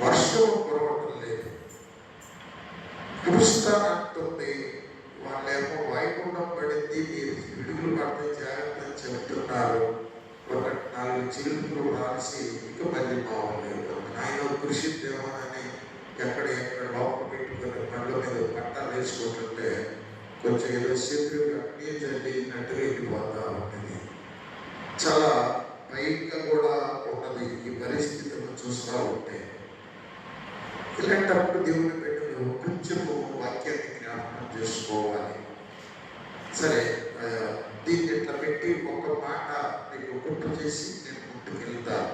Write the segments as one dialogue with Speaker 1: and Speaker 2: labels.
Speaker 1: వర్షం కురవటం లేదు, కురుస్తానంటుంది. వాళ్ళేమో వైకుంఠం పడింది, మీరు పిడుగులు పడితే జాగ్రత్త అని చెప్తున్నారు. ఒక 4 చిలుకలు రాసి ఇక మళ్ళీ బాగుండేది. ఆయన కృషిద్దామని ఎక్కడ లోపల పెట్టుకుని పళ్ళ మీద పట్టాలు వేసుకుంటుంటే కొంచెం ఏదో శత్రువు అన్నీ చల్లినట్టుగా వెళ్ళిపోతా ఉంటుంది. చాలా భయంగా కూడా ఉన్నది ఈ పరిస్థితులను చూస్తూ ఉంటే. ఇలాంటప్పుడు దేవుని బిడ్డలు కొంచెము వాక్యాన్ని జ్ఞాపకం చేసుకోవాలి. సరే, దీన్ని ఇట్లా పెట్టి ఒక మాట మీకు గుర్తు చేసి నేను ముందుకు వెళ్తాను.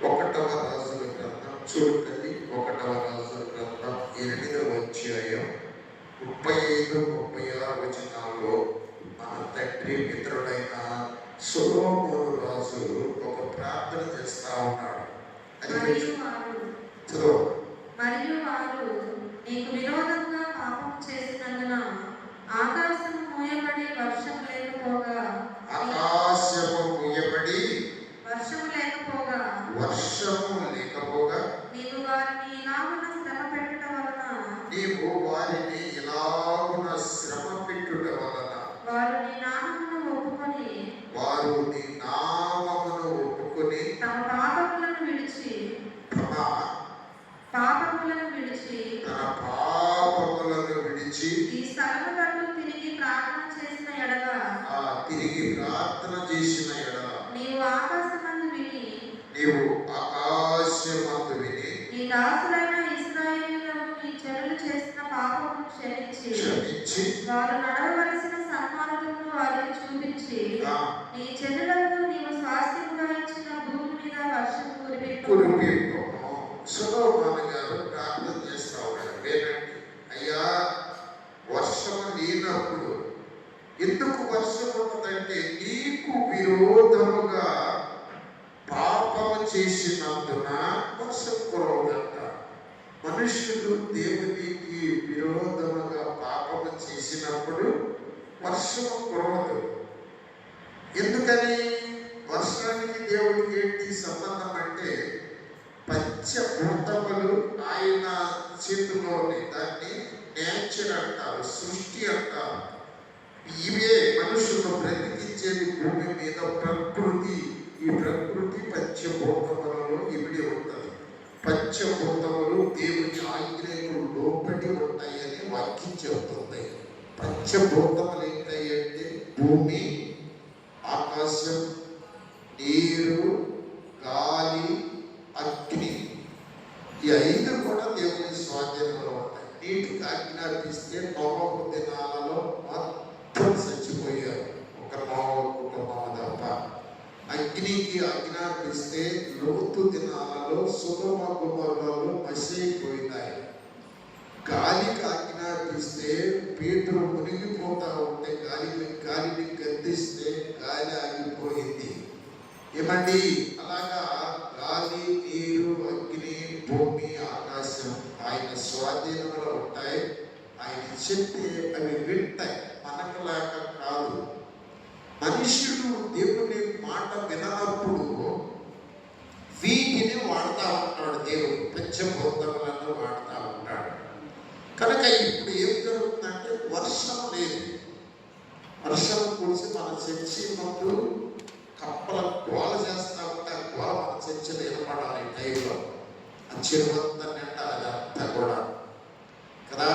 Speaker 1: 1వ రాజుల గ్రంథం చూడండి. 1వ రాజుల గ్రంథం 8వ అధ్యాయం 35-36 వచనాల్లో మన తండ్రి మిత్రుడైన సొలొమోను రాజు ఒక ప్రార్థన చేస్తా ఉన్నాడు.
Speaker 2: మరియు వారు నీకు విరోధంగా పాపం చేసినందున ఆకాశము మూయబడి వర్షం లేకపోగా నీవు వారిని ఇలాగున శ్రమ పెట్టుట వలన వారు నీ నామమును ఒప్పుకొని తమ పాపములను విడిచి ఈ స్థలము తట్టు తిరిగి ప్రార్థన చేసిన ఎడల నీవు ఆకాశమందు విని నీ దాసులైన ఇశ్రాయేలీయులను నీ చెరులు చేసిన పాపమును క్షమించి వారు నడవవలసిన సన్మార్గమును వారికి చూపించి నీ చెరులకు నీవు స్వాస్థ్యముగా ఇచ్చిన భూమి మీద వర్షం కురిపించు.
Speaker 1: సొలొమోను గారు ప్రార్థన చేస్తా ఉన్నాడు. అయ్యా, వర్షం లేనప్పుడు ఎందుకు వర్షం ఉన్నదంటే నీకు విరోధముగా పాపము చేసినందున వర్షం కురవదంట. మనుషులు దేవునికి విరోధముగా పాపము చేసినప్పుడు వర్షం కురవదు. ఎందుకని? వర్షానికి దేవుడికి ఏంటి సంబంధం అంటే పంచభూతములు ఆయన చేతిలోని దాన్ని నేచర్ అంటారు, సృష్టి అంటారు. ఇవే మనుషులు బ్రతికించేది భూమి మీద ప్రకృతి. ఈ ప్రకృతి పంచభూతములలో ఇవిడి ఉంటుంది. పంచభూతములు దేవుని ఆజ్ఞకు లోబడి ఉంటాయని వాక్యం చెబుతుంది. పంచభూతములు ఏంటంటే భూమి, ఆకాశం, నీరు, గాలి, అగ్ని. ఈ 5 కూడా దేవుని స్వాధీనంలో ఉంటాయి. నీటికి ఆజ్ఞాపిస్తే నోవహు దినాలలో మొత్తం చచ్చిపోయారు, ఒక నోవహు కుటుంబం తప్ప. అగ్నికి ఆజ్ఞాపిస్తే లోతు దినాలలో సొదొమ గొమొర్రాలు మసైపోయినాయి. గాలికి ఆజ్ఞాపిస్తే పేతురు మునిగిపోతా ఉంటే గాలిని గద్దిస్తే గాలి ఆగిపోయింది. ఏమండి, అలాగా గాలి, నీరు, అగ్ని, భూమి, ఆకాశం ఆయన స్వాధీనంలో ఉంటాయి. ఆయన చెప్తే అవి వింటాయి, మనకులాగా కాదు. మనుషులు దేవుని మాట వినప్పుడు వీటిని వాడుతూ ఉంటాడు దేవుడు, పంచభూతములను వాడుతూ ఉంటాడు. కనుక ఇప్పుడు ఏం జరుగుతుందంటే వర్షం లేదు. వర్షం కురిసి మన చర్చి ముందు కప్పల గోల చేస్తూ ఉంటారు. గోల మన చర్చలు ఏర్పడాలి టైంలో. ఆ చెరువంతా నిండా అదంతా కూడా కదా.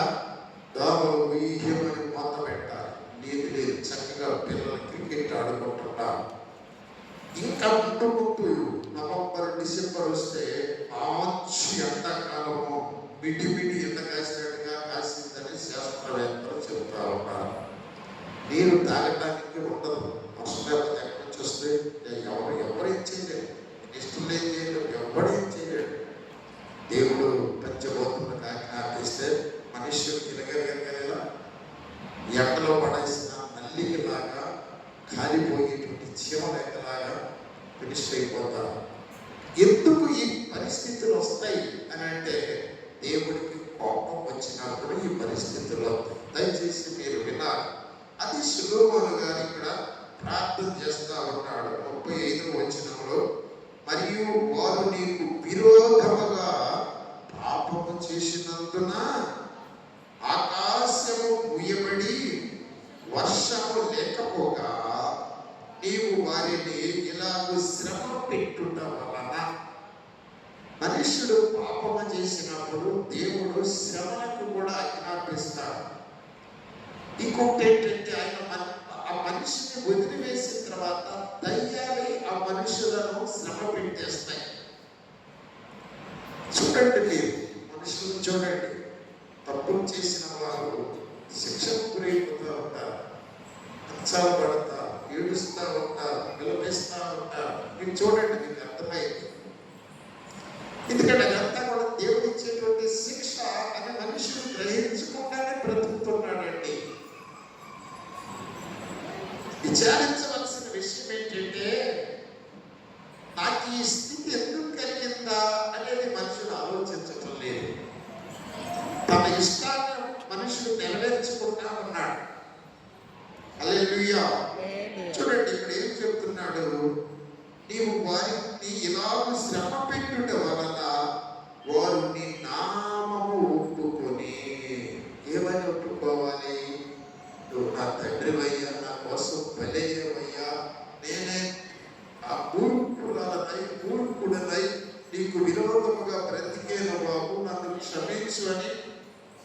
Speaker 1: దోమలు వీహ్యమని మొత్త పెట్టాలి, నీది లేదు. చక్కగా పిల్లలు క్రికెట్ ఆడుకుంటున్నారు. ఇంకా ముందు నవంబర్, డిసెంబర్ వస్తే మంచి ఎండాకాలము మిడి ఎండ కాసినట్టుగా కాసిందని శాస్త్రవేత్తలు చెబుతా ఉన్నారు. నీరు తాగడానికి ఉండదు. వర్షం వస్తే ఎవరేం చేయలేడు, నిష్ఠులు ఏం చేయలేడు, ఎవడేం చేయలేడు. దేవుడు పంచభూతములకు ఆజ్ఞాపిస్తే మనుష్యులు గిలగలగలేలా ఎండలో పడేసిన నల్లికిలాగా కాలిపోయేటువంటి చీమలేకలాగా ఫినిష్ అయిపోతారు. ఎందుకు ఈ పరిస్థితులు వస్తాయి అని అంటే దేవుడికి కోపం వచ్చినప్పుడు ఈ పరిస్థితుల్లో దయచేసి మీరు వినాలి. అది సొలొమోను గారు ఇక్కడ ప్రార్థన చేస్తా ఉన్నాడు. 35వ వచనంలో మరియు వారు నీకు విరోధముగా పాపము చేసినందున ఆకాశము మూయబడి వర్షము లేకపోగా నీవు వారిని ఇలాగూ శ్రమ పెట్టుట వలన. మనుషుడు పాపము చేసినప్పుడు దేవుడు శ్రమలకు కూడా ఆజ్ఞాపిస్తాడు. ఇంకొకటి ఏంటంటే ఆ మనిషిని వదిలివేసిన తర్వాత దయ్యాలు ఆ మనుషులను శ్రమ పెట్టేస్తాయి. చూడండి, మీరు మనుషులను చూడండి, తప్పులు చేసిన వారు శిక్షకు గురైపోతూ ఉంటారు, కష్టాలు పడతారు, ఏడుస్తూ ఉంటారు, విలపిస్తూ ఉంటారు. మీరు చూడండి, మీకు అర్థమైంది. ఎందుకంటే అదంతా కూడా దేవుడు ఇచ్చేటువంటి శిక్ష అని మనుషులు గ్రహించకుండానే బ్రతుకుతున్నాడండి. విచారించవలసిన విషయం ఏంటంటే, నాకు ఈ స్థితి ఎందుకు కలిగిందా అనేది మనుషులు ఆలోచించటం లేదు. తన ఇష్టాన్ని మనుషులు నెరవేర్చుకుంటా ఉన్నాడు. హల్లెలూయా. చూడండి, ఇక్కడ ఏం చెప్తున్నాడు, నీవు వారిని ఇలాగూ శ్రమ పెట్టుట వలన వారు నీ నామము ఒప్పుకొని. ఏమని ఒప్పుకోవాలి? నువ్వు నా తండ్రివయ్యా, నా కోసం బలయ్యవయ్యా, నేనే ఆ మూర్ఖుడనై నీకు విరోధముగా బ్రతికేను బాబు, నన్ను క్షమించు అని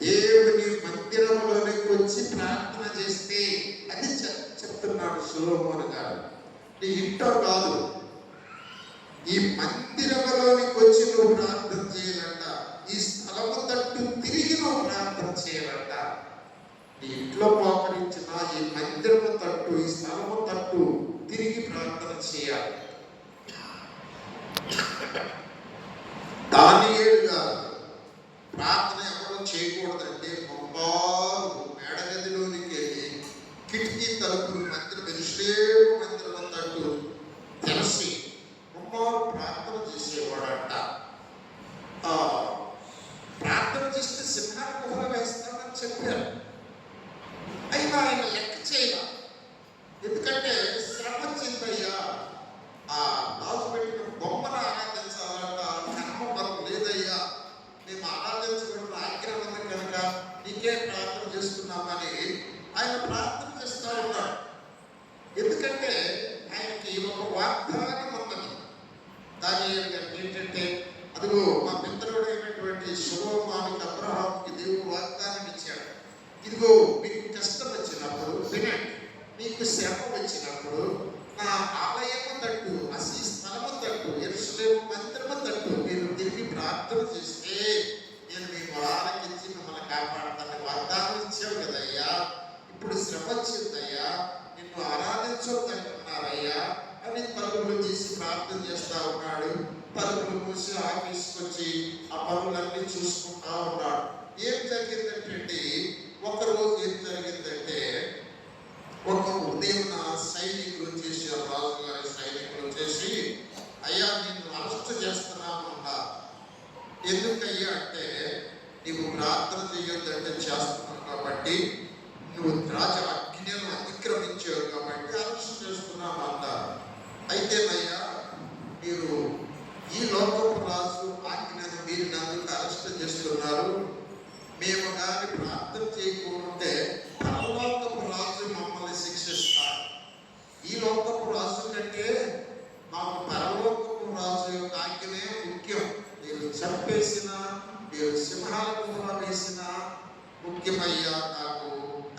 Speaker 1: దేవుని మందిరంలోనికి వచ్చి ప్రార్థన చేస్తే అది చెప్తున్నాడు సొలొమోను గారు. నీ ఇంట్లో కాదు, ఈ మందిరంలోనికి వచ్చి నువ్వు ప్రార్థన చేయాలంట. ఈ స్థలము తట్టు తిరిగి నువ్వు ప్రార్థన చేయాలంట. నీ ఇంట్లో మోకరించిన ఈ మందిరము తట్టు, ఈ స్థలము తట్టు తిరిగి ప్రార్థన చేయాలి. దానియేలు గారు ప్రార్థన ఎవరో చేయకూడదంటే మేడగదిలోనికి వెళ్ళి కిటికీ తలుపులు మందిరం తట్టు తెలిసి ప్రార్థన చేసేవాడంట. ప్రార్థన చేస్తే సింహాల గుహలో వేస్తామని చెప్పారు. అయినా ఆయన లెక్క చేయాల. ఎందుకంటే శ్రమ చిందయ్యా, ఆ రాజు పెట్టిన బొమ్మను ఆరాధించాలంట, కర్మ మనకు లేదయ్యా, మేము ఆరాధించబడిన ఆజ్ఞ ఉంది కనుక నీకే ప్రార్థన చేస్తున్నామని ఆయన ప్రార్థన చేస్తూ ఉన్నాడు. ఎందుకంటే ఆయనకి ఒక వాగ్దానం ఉన్నది. దాని ఏంటంటే, అదిగో మా పితరుడైనటువంటి సొలొమోనుకి, అబ్రహాముకి దేవుడు వాగ్దానం ఇచ్చాడు. ఇదిగో మీకు కష్టం వచ్చినప్పుడు వినండి, మీకు శ్రమ వచ్చినప్పుడు నా ఆలయము తట్టు, ఈ స్థలము తట్టు, యెరూషలేము మందిరము తట్టు మీరు తిరిగి ప్రార్థన చేస్తే నేను మీ ఆలకించి మిమ్మల్ని కాపాడతాను వాగ్దానం ఇచ్చావు కదయ్యా. ఇప్పుడు శ్రమ వచ్చిందయ్యా, నిన్ను ఆరాధించొద్దంటున్నారయ్యా అని తలుపులు తీసి ప్రార్థన చేస్తా ఉన్నాడు. తలుపులు మూసి ఆఫీస్కి వచ్చి ఆ పనులన్నీ చూసుకుంటా ఉన్నాడు. ఏం జరిగిందంటే, ఒకరోజు ఏం జరిగిందంటే, ఒక ఉదయం సైనికులు వచ్చేసి, రాజు గారి సైనికులు వచ్చేసి, అయ్యా నిన్ను అరెస్ట్ చేస్తున్నాను అన్నారు. ఎందుకయ్యా అంటే, నీవు ప్రార్థన చేయొద్దంటే చేస్తున్నావు కాబట్టి, నువ్వు రాజు ఆజ్ఞను అతిక్రమించావు కాబట్టి అరెస్ట్ చేస్తున్నాను అన్నారు. అయితేనయ్యా, మీరు ఈ లోకపు రాజు ఆజ్ఞను మీరు నన్ను అరెస్ట్ చేస్తున్నారు. మేము కానీ ప్రార్థన చేయకుంటే పరలోకపు రాజు మమ్మల్ని శిక్షిస్తారు. ఈ లోకపు రాజు కంటే మాకు పరలోకపు రాజు యొక్క ఆజ్ఞనే ముఖ్యం. మీరు చంపేసిన, మీరు సింహాల గుహలో వేసిన ముఖ్యమయ్యా నాకు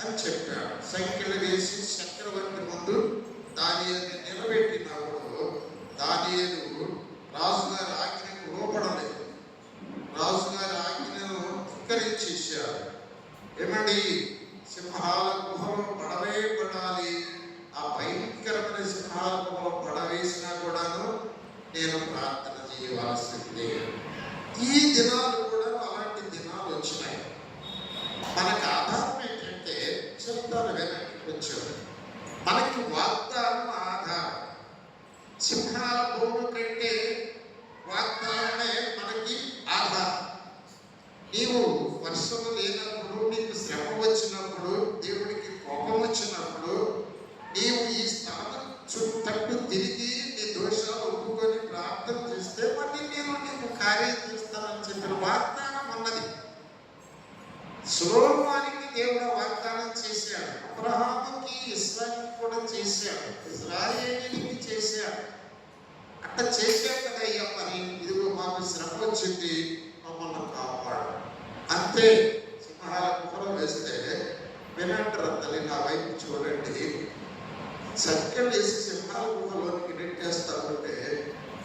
Speaker 1: అని చెప్పాడు. సంఖ్యలు వేసి చక్రవర్తి ముందు దానియేలుని నిలబెట్టినప్పుడు దానియేలు రాజుగారి ఆజ్ఞకు లోపడలేదు. రాజుగారి ఆజ్ఞను ధిక్కరించేశారు. ఏమండి, సింహాల గుహలో పడవే పడాలి, ఆ భయంకరమైన సింహాల గుహలో పడవేసినా కూడాను నేను ప్రార్థన చేయవలసిందే. ఈ దినాలు కూడా అలాంటి దినాలు వచ్చినాయి. మనకు ఆధారం ఏంటంటే, చెప్తాను వినండి కొంచెం. మనకి వాగ్దానం ఆధారం. సింహాల భూమి కంటే వాగ్దానమే మనకి ఆధారం. నీవు వర్షము లేనప్పుడు, నీకు శ్రమ వచ్చినప్పుడు, దేవుడికి కోపం వచ్చినప్పుడు, నీవు ఈ స్థలం చుట్టూ తిరిగి నీ దోషాలు ఒప్పుకొని ప్రార్థన కార్యం చేస్తానని చెప్పిన వాగ్దానం ఉన్నది. సొలొమోనుకి దేవుడు వాగ్దానం చేశాడు, అబ్రహాముకి, ఇస్రాయిల్కి కూడా చేశాడు, ఇశ్రాయేలీయులకి చేశాడు. అట్లా చేశాడు కదా అయ్యా, మరి ఇదిగో మాకు శ్రమ వచ్చింది, మమ్మల్ని కాపాడు అంతే. సింహాల గుహలో వేస్తే వినంటారు తల్లి, నా వైపు చూడండి, చక్కలు వేసి సింహాల గుహలోనికి నెట్టేస్తారంటే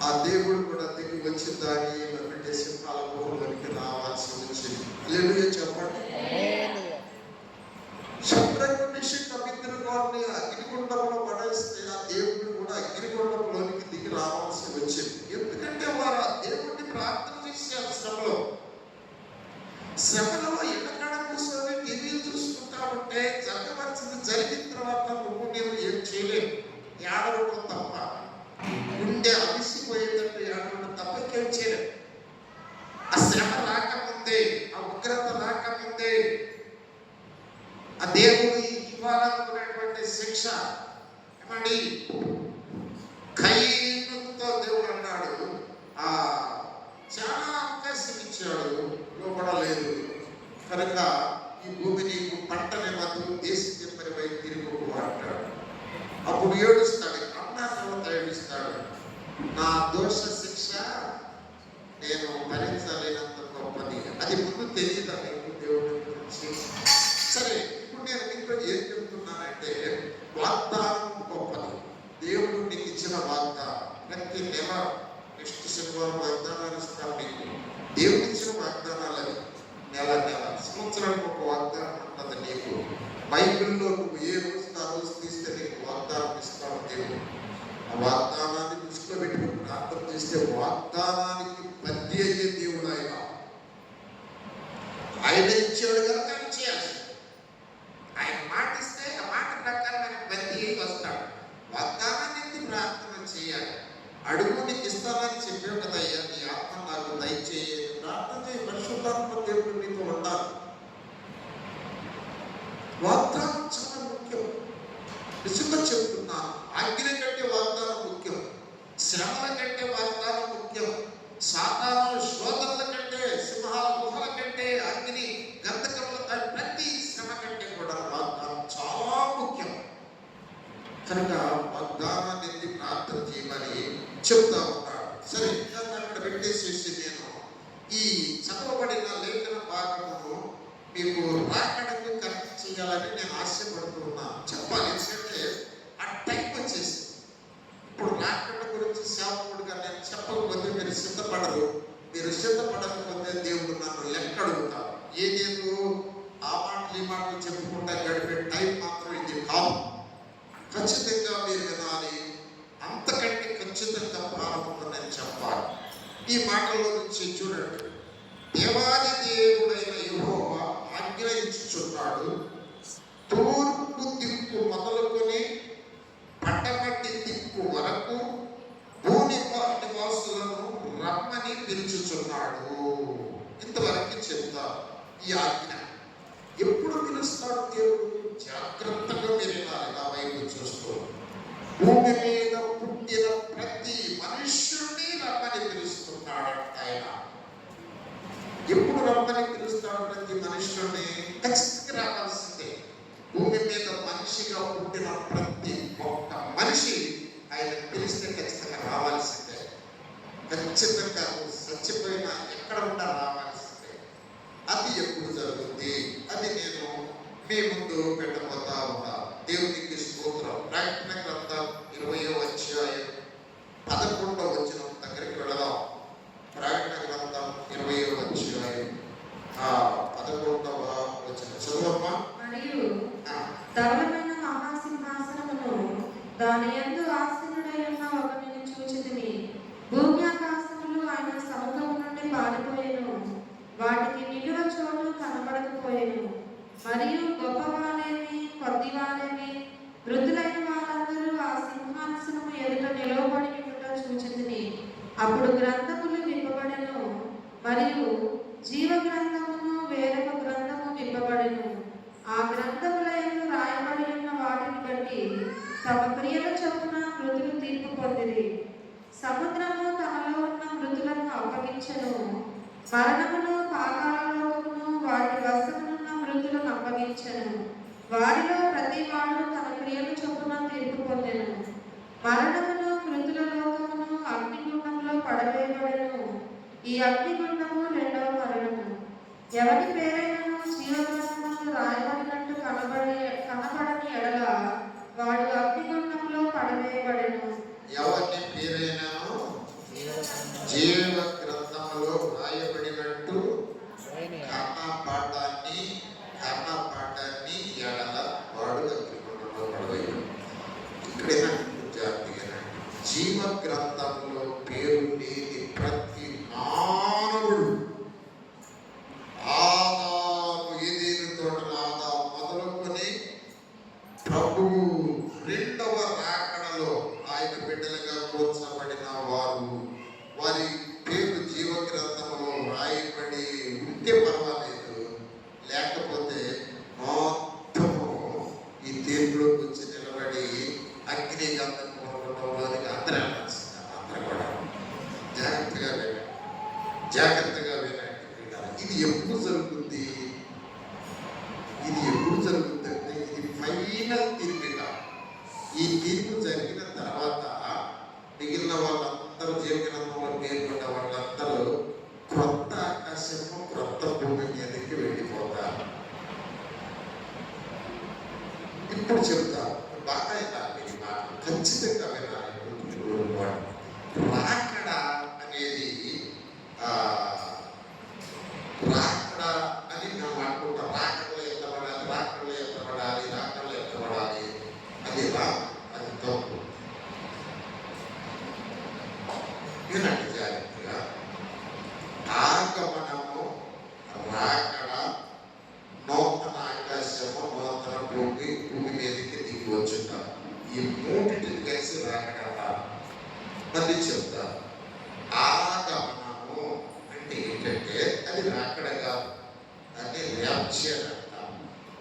Speaker 1: ఆ దేవుడు కూడా దిగి వచ్చి దాని అంటే సింహాల గుహలోనికి రావాల్సి వచ్చింది. హల్లెలూయా చెప్పండి. శత్రువు మిషిక్ అభిద్రుని అగ్నిగుండంలో పడేస్తే ఆ దేవుడు కూడా అగ్నిగుండంలోనికి దిగి రావాల్సి వచ్చింది. ఎందుకంటే వారు ఆ దేవుడిని ప్రార్థన చేశారు. శ్రమలో ఎండకాడ కూర్చొని టీవీలు చూసుకుంటా ఉంటే జరగవలసింది జరిగిన తర్వాత నువ్వు నేను ఏం చేయలేము, ఏడవడం తప్ప, గుండె అవిసిపోయేటట్టు ఏడవడం తప్ప ఏం చేయలేము. ఆ శ్రమ రాకముందే, ఆ ఉగ్రత రాకముందే ఆ దేవుడు ఇవ్వాలనుకున్నటువంటి శిక్ష ఏమండి, కయీనుతో దేవుడు అన్నాడు, చాలా అవకాశం ఇచ్చాడు, లోపడలేదు కనుక ఈ భూమి నీకు పంటనివ్వదు, దేశం చెప్పని వైపు తిరిగి అంటాడు. అప్పుడు ఏడుస్తాడు, అన్నా తర్వాత ఏడుస్తాడు, నా దోష శిక్ష నేను భరించలేనంత గొప్పది. అది ముందు తెలియదా నీకు దేవుడి గురించి? సరే, ఇప్పుడు నేను మీతో ఏం చెప్తున్నానంటే వాగ్దానం గొప్పది. దేవుడు నీకు ఇచ్చిన వాగ్దానం ప్రతి నెల నెక్స్ట్ శనివారం వాగ్దానాలు ఇస్తాను నీకు. దేవుడు ఇచ్చిన వాగ్దానాలని నెల సంవత్సరానికి ఒక వాగ్దానం ఉంటుంది నీకు. బైబిల్లో నువ్వు ఏ రోజు ఆ రోజు తీస్తే నీకు వాగ్దానం ఇస్తాను దేవుడు. ఆ వాగ్దానాన్ని దృష్టిలో పెట్టుకుని ప్రార్థన చేస్తే వాగ్దానానికి బద్ది అయ్యే దేవుడు ఆయన ఇచ్చాడు కనుక ఆయన చేయాల్సి, ఆయన మాట ఇస్తే ఆ మాట ప్రకారం ఆయన బద్ది అయ్యి వస్తాడు. వాగ్దానాన్ని ప్రార్థన చేయాలి. అడుగు నీకు ఇస్తానని చెప్పావు కదా అయ్యా, నీ ఆత్మ నాకు దయచేయాలి, ప్రార్థన చేయి. పరిశుద్ధాత్మ దేవుడు నీతో ఉండాలి. వాగ్దానం చాలా ముఖ్యం. నిజంగా చెప్తున్నాను, ఆజ్ఞ కంటే వాగ్దానం ముఖ్యం, శ్రమల కంటే వాగ్దానం ముఖ్యం, సాతాను శోధనల కంటే, సింహాల గుహల కంటే, అగ్ని గంధకముల ప్రతి శ్రమ కంటే కూడా వాగ్దానం చాలా ముఖ్యం. కనుక వాగ్దానాన్ని ప్రార్థన చేయమని చెప్తా ఉన్నాడు. సరే, అక్కడ పెట్టేసేసి నేను ఈ చదవబడిన లేఖన భాగమును మీకు రాకడకు కనెక్ట్ చేయాలని నేను ఆశపడుతున్నాను. చెప్పాలి, ఎందుకంటే ఆ టైం వచ్చేసి ఇప్పుడు రాకడ గురించి సేవకుడుగా నేను చెప్పకపోతే మీరు సిద్ధపడరు. మీరు సిద్ధపడకపోతే దేవుడు నన్ను లెక్క అడుగుతారు. ఏదేదో ఆ మాటలు ఈ మాటలు చెప్పుకుంటా గడిపే టైం మాత్రం ఇది కాదు. ఖచ్చితంగా మీరు వినాలి, అంతకంటే ఖచ్చితంగా ప్రారంభంలో నేను చెప్పాలి. ఈ మాటల్లో నుంచి చూడండి, దేవాది దేవుడైన యెహోవా ఆజ్ఞయించుచున్నాడు, తూర్పు దిక్కు మొదలుకొని పట్టమట్టి దిక్కు వరకు భూమి నివాసులను రమ్మని పిలుచుచున్నాడు. ఇంతవరకు చెప్తారు ఈ ఆజ్ఞ. ఎప్పుడు పిలుస్తాడు దేవుడు? జాగ్రత్తగా మీరు వినాలి. నా వైపు చూస్తూ, భూమి మీద పుట్టిన ప్రతి మనుష్యుడిని రమ్మని పిలుస్తున్నాడంట ఆయన. ఎప్పుడు రమ్మని పిలుస్తాడు ప్రతి మనుష్యుడిని? ఖచ్చితంగా రావాల్సిందే. భూమి మీద మనిషిగా పుట్టిన ప్రతి ఒక్క మనిషి ఆయన పిలిస్తే ఖచ్చితంగా రావాల్సిందే. ఖచ్చితంగా చచ్చిపోయినా ఎక్కడ ఉన్నా రావాల్సిందే. అది ఎప్పుడు జరుగుతుంది? అది నేను మీ ముందు పెట్టబోతా ఉన్నా. దేవునికి స్తోత్రం. ప్రకటన గ్రంథం 20వ అధ్యాయం 11వ వచనం దగ్గరికి వెళదాం. ప్రకటన గ్రంథం 20వ అధ్యాయం 11వ వచనం చదువమ్మా.
Speaker 3: మరియు ధవళమైన మహాసింహాసనమును దాని యందు ఆసీనుడై ఉన్న ఒకనిని చూచితిని. భూమి ఆకాశములు ఆయన సముఖము నుండి పారిపోయెను, వాటికి నిలువ చోటు కనబడకపోయెను. మరియు గొప్పవారేమి కొద్దివారేమి వృద్ధులైన వారందరూ ఆ సింహాసనము ఎదుట నిలవబడి ఉండుట చూచితిని. అప్పుడు గ్రంథములు విప్పబడెను, మరియు జీవ గ్రంథమును వేరొక గ్రంథము విప్పబడెను. ఆ గ్రంథములయందు రాయబడి ఉన్న వాటిని బట్టి తమ క్రియల చొప్పున మృతులు తీర్పు పొందిరి. సముద్రము తమలో ఉన్న మృతులను అప్పగించెను, మరణమును పాతాళలోకమును వాటి వశమునున్న మృతులను అప్పగించెను. వారిలో ప్రతివాడు తన క్రియలు చొప్పున తీర్పు పొందెను. మరణమును మృతుల లోకమును అగ్నిగుండంలో పడవేయబడెను. ఈ అగ్నిగుండము రెండవ మరణము. ఎవరి పేరైనను జీవగ్రంథములో రాయబడినట్టు కనబడని ఎడల వాడు అగ్నిగుండంలో పడవేయబడెను.
Speaker 1: ఎవరి పేరైనను జీవ గ్రంథములో రాయబడినట్టు కర్ణపాఠాన్ని ఎడల వాడు అగ్నిగుండంలో పడవేయబడెను. ఇక్కడైనా జాగ్రత్తగా జీవ గ్రంథంలో పేరు లేని ప్రతి మానవుడు ఆదాము ఏదేను తోటల ఆదాము మొదలుకొని ప్రభువు రెండవ రాకడలో ఆయన బిడ్డలుగా కూర్చబడిన వారి పేరు జీవ గ్రంథంలో రాయబడి ఉంటే పర్వాలేదు, లేకపోతే మొత్తము ఈ తీర్పులోకి వచ్చి నిలబడి అగ్ని గంధంలోనికి అందరూ కూడా జాగ్రత్తగా వినండి. ఇది ఎప్పుడు జరుగుతుంది? అంటే ఇది ఫైనల్ తీర్పుగా. ఈ తీర్పు జరిగిన తర్వాత మిగిలిన వాళ్ళందరూ జీవగ్రంథంలో పేర్కొన్న వాళ్ళందరూ క్రొత్త ఆకాశము క్రొత్త భూమి మీదకి వెళ్ళిపోతారు. ఇప్పుడు చెప్తా బాగా మీరు ఖచ్చితంగా వినాలి. రాకడ అనేది రాకడ అని మేము అనుకుంటాం. రాకడలో ఎత్తబడాలి అది అది తప్పు. వినండి జాగ్రత్తగా. ఆగమనము, రాకడ, నూతన ఆకాశము, నూతన భూమి మీదకి దిగి వచ్చుట, ఈ మూడింటిని కలిసి రాకడ. మళ్ళీ చెప్తా, ఆగమనము అంటే ఏంటంటే అది రాకడ కాదు, అంటే ర్యాప్చర్ అంటాం.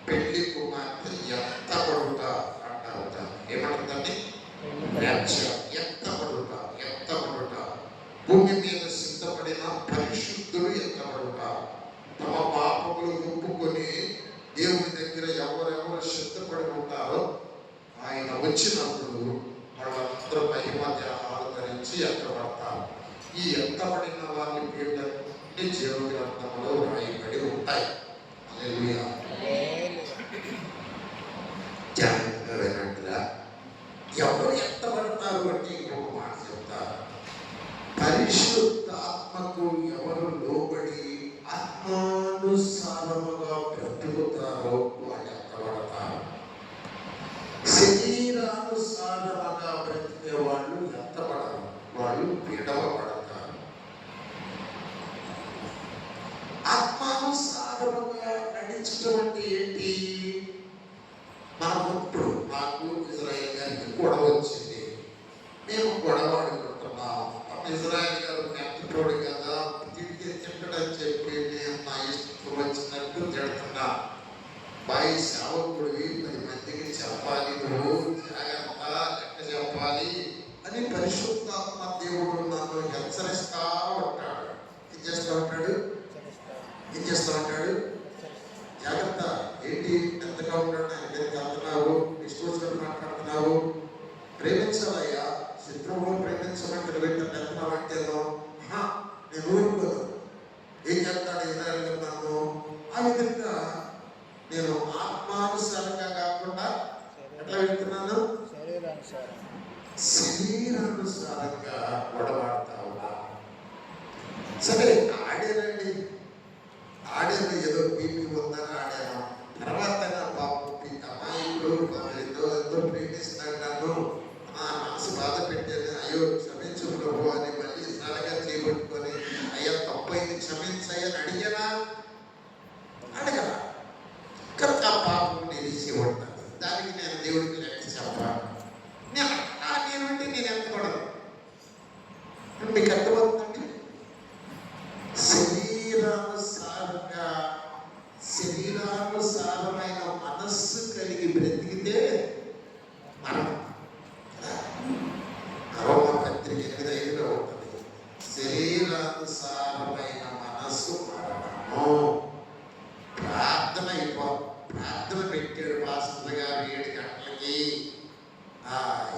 Speaker 1: పెళ్లి కుమార్తె ఎత్తబడుట అంటారు. ఏమంటుందండి? ర్యాప్చర్. ఎత్తబడుట. భూమి మీద సిద్ధపడిన పరిశుద్ధులు ఎత్తబడుట. తమ పాపములు ఒప్పుకొని దేవుని దగ్గర ఎవరెవరు సిద్ధపడి ఉంటారో ఆయన వచ్చినప్పుడు వాళ్ళందరూ మహిమ దేహాలు ధరించి ఎత్తబడతారు. ఈ ఎత్తబడిన వారి పేర్లన్నీ జీవ గ్రంథంలో రాయబడి ఉంటాయి. హల్లెలూయా. జాగ్రత్తగా వినండిరా. ఎవరు ఎత్తబడతారు అంటే ఇంకొక మాట చెప్తారు. పరిశుద్ధాత్మకు ఎవరు లోబడి ఆత్మానుసారముగా బ్రతుకుతారో వాళ్ళు ఎత్తబడతారు. శరీరానుసారముగా బ్రతికే వాళ్ళు ఎత్తబడరు, వాళ్ళు విడవబడతారు. ఆత్మానుసారముగా నడిచడం అంటే ఏంటి? మనం ఇప్పుడు నాకు ఇజ్రాయేల్ గారికి గొడవ వచ్చింది, మేము గొడవ ఆడుకుంటున్నాం. ఇజ్రాయేల్ గారు నెట్టోడు కదా, తిట్టడని చెప్పి నేను నా ఇష్టం వచ్చినట్టు తిడుతున్నా. బాయి సేవకుడివి 10 మందికి చెప్పాలి, రోజు జాగ్రత్త లెక్క చెప్పాలి అని పరిశుద్ధాత్మ దేవుడు నన్ను హెచ్చరిస్తా ఉంటాడు. ఏం చేస్తూ ఉంటాడు? జాగ్రత్త. ఏంటి ఎంతగా ఉంటాడు? ఆయన దగ్గరికి వెళ్తున్నావు, ఇష్టం మాట్లాడుతున్నావు. ప్రేమించాలయ్యా, శత్రువులు ప్రేమించమంటే వెళ్తున్నావు అంటే నేను ఊరుకోను. ఏం చెప్తాడు ఇజ్రాయేల్ గారు నన్ను? ఆ విధంగా నేను ఆత్మానుసారంగా కాకుండా ఎట్లా వెళ్తున్నాను? శరీరానుసారంగా గొడవాడుతా ఉన్నా. సరే ఆడానండి, ఏదో బీపీ ఉందని ఆడాను. తర్వాత నా పాపం అమ్మాయిలు ఎంతో ప్రేమిస్తాను, నన్ను నా మనసు బాధ పెట్టేది. అయ్యో క్షమించు ప్రభు అని మళ్ళీ సరగా చేపట్టుకొని అయ్యా తప్పైంది క్షమించయ్యని అడగరా? కనుక ఆ పాపం నిలిచి ఉంటాను. దానికి నేను దేవుడికి లెక్క చెప్పాను. నేనంటే నేను ఎంతకూడదు. మీకు అర్థమవుతుందండి? శరీరానుసారమైన మనస్సు కలిగి బ్రతికితే మరణం. రోమపత్రిక 8:5 ఉంటుంది. శరీరానుసారమైన మనస్సు అమ్మో, ప్రార్థన ప్రార్థన పెట్టాడు పాస్టర్ గారు 7 గంటలకి.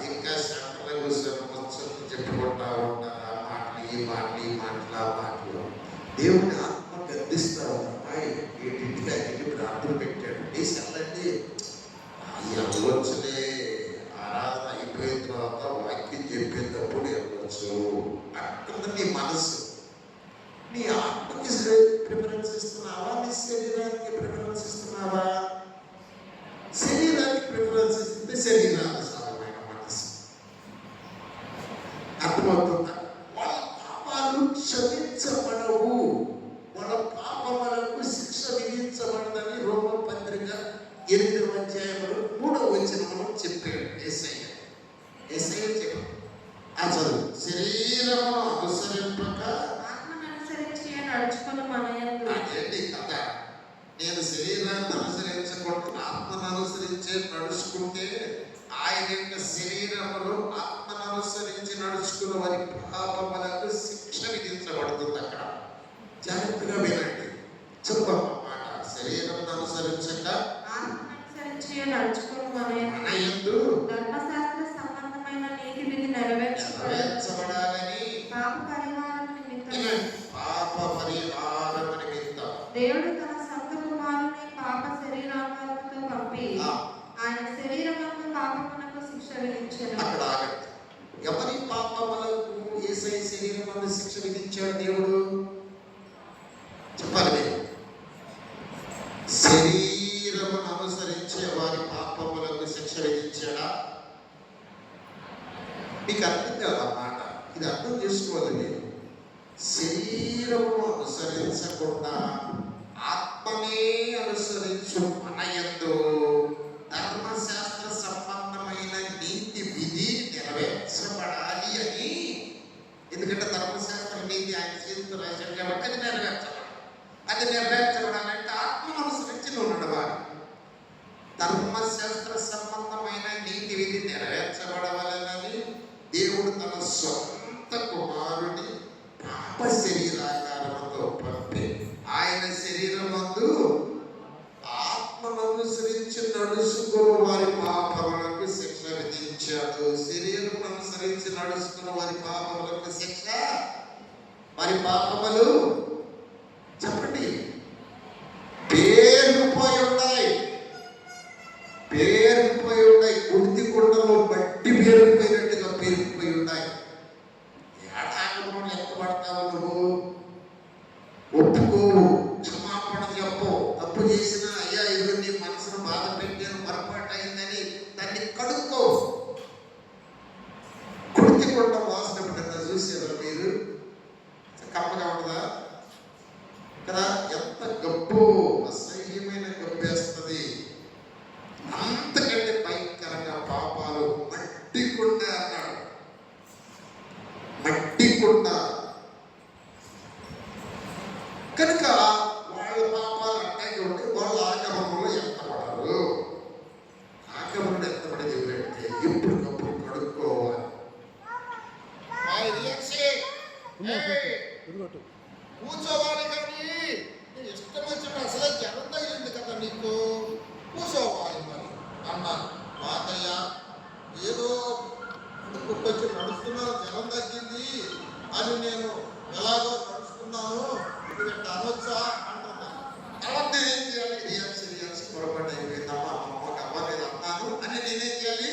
Speaker 1: ఇంకా సెంటర్లో కూర్చొని ముచ్చట్లు చెప్పుకుంటా ఉంటారు. ఆ మాటలు ఈ మాటలు ఈ మాటలు ఆ మాటలు. దేవుని ఆత్మ గద్దిస్తారు. అమ్మాయి 7ంటికి 5ంటికి ప్రార్థన పెట్టాడు. వెళ్ళండి వెళ్ళవచ్చులే, ఆరాధన అయిపోయిన తర్వాత వాక్యం చెప్పేటప్పుడు వెళ్ళవచ్చు. అక్కడ నీ మనసు, నీ ఆత్మకి ప్రిఫరెన్స్ ఇస్తున్నావా, నీ శరీరానికి ప్రిఫరెన్స్ ఇస్తున్నావా? శరీరానికి ప్రిఫరెన్స్ ఇస్తుంది శరీరానుసారమైన మనసు. అర్థమవుతుందా? వాళ్ళ పాపాలు క్షమించబడవు, వాళ్ళ పాపములకు శిక్ష విధించబడదని రోమా పత్రిక 8వ అధ్యాయంలో 3వ వచనంలో చెప్పాడు యేసయ్య చెప్పాడు. ఆ చదువు. శరీరము అనుసరింపక అదేంటి కథ? నేను శరీరాన్ని అనుసరించకుండా ఆత్మను అనుసరించే నడుచుకుంటే ఆయన యొక్క శరీరములు ఆత్మను అనుసరించి నడుచుకున్న వారి పాపములకు శిక్ష విధించబడుతుంది. అక్కడ జాగ్రత్తగా వినండి, చెప్పమ్మ మాట. శరీరం అనుసరించక మన యందు
Speaker 3: ధర్మశాస్త్ర సంబంధమైన నీతి విధి నెరవేర్చబడాలని పాప పరిహారం నిమిత్తం దేవుడు తన సొంత కుమారుని పాప శరీరాకారముతో పంపి ఆయన శరీరమందు పాపమునకు శిక్ష విధించాడు.
Speaker 1: అక్కడ ఆగండి. ఎవరి పాపములకు యేసయ్య శరీరమందు శిక్ష విధించాడు దేవుడు? చెప్పాలి మీరు. శరీరమును అనుసరించే వారి పాపములకు శిక్ష విధించాడా? మీకు అర్థం కాదన్నమాట. ఇది అర్థం చేసుకోవాలి మీరు. శరీరము అనుసరించకుండా ఆత్మనే అనుసరించు మన యందు ధర్మశాస్త్ర సంబంధమైన నీతి విధి నెరవేర్చబడాలి అని. ఎందుకంటే ధర్మశాస్త్ర నీతి ఆయన చేతితో రాశాడు కాబట్టి అది నెరవేర్చబడాలి. అది నెరవేర్చబడాలంటే ఆత్మను అనుసరించి నువ్వు నడవాలి. ధర్మశాస్త్ర సంబంధమైన నీతి విధి నెరవేర్చబడవాలని దేవుడు తన సొంత కుమారుని పాప శరీరాకారముతో పంపి ఆయన శరీరమందు ఆత్మను అనుసరించి నడుచుకున్న వారి పాపములకు శిక్ష విధించాడు. శరీరం అనుసరించి నడుచుకున్న వారి పాపములకు శిక్ష, వారి పాపములు చెప్పండి పేరుకుపోయి ఉన్నాయి. గుర్తి కుండలో బట్టి పేరుకుపోయినట్టుగా పేరుకుపోయి ఉన్నాయి. ఏడాగంలో లెక్కబడతావు నువ్వు? ఒప్పుకోవు, క్షమాపణ చెప్పు. తప్పు చేసిన అయ్యా ఇదిగో నీ మనసును బాధ పెట్టాను, పొరపాటు అయిందని దాన్ని కడుక్కో. గుర్తి కుండ వాసన పడ్డా చూసేవారు మీరు? కమ్మగా ఉండదా కదా? ఎంత గబ్బు, అసహ్యమైన గబ్బేస్తుంది. అంతకంటే భయంకరంగా పాపాలు. మట్టి కుండ అన్నాడు, మట్టి కుండ. కనుక వాళ్ళ పాపాలు అట్టాగే ఉంటే వాళ్ళు ఆగమనంలో ఎత్తపడరు. ఆగమనుడు ఎత్తపడేది ఎవరంటే ఎప్పటికప్పుడు కడుక్కోవాలి. కూర్చోవాలి కానీ ఇష్టం వచ్చిన అసలే జనం తగిలింది కదా నీకు, కూర్చోవాలి మరి అన్నాను. మాతయ్య ఏదో కొంచెం నడుస్తున్నాను, జనం తగ్గింది అని నేను ఎలాగో నడుస్తున్నాను, ఇది అనొచ్చా అంటున్నాను. తర్వాత నేనేం చేయాలి? రియాక్షన్ పొరపాటు అయిపోయిందమ్మా, అమ్మకి అవ్వలేదు అన్నాను అని నేనేం చేయాలి?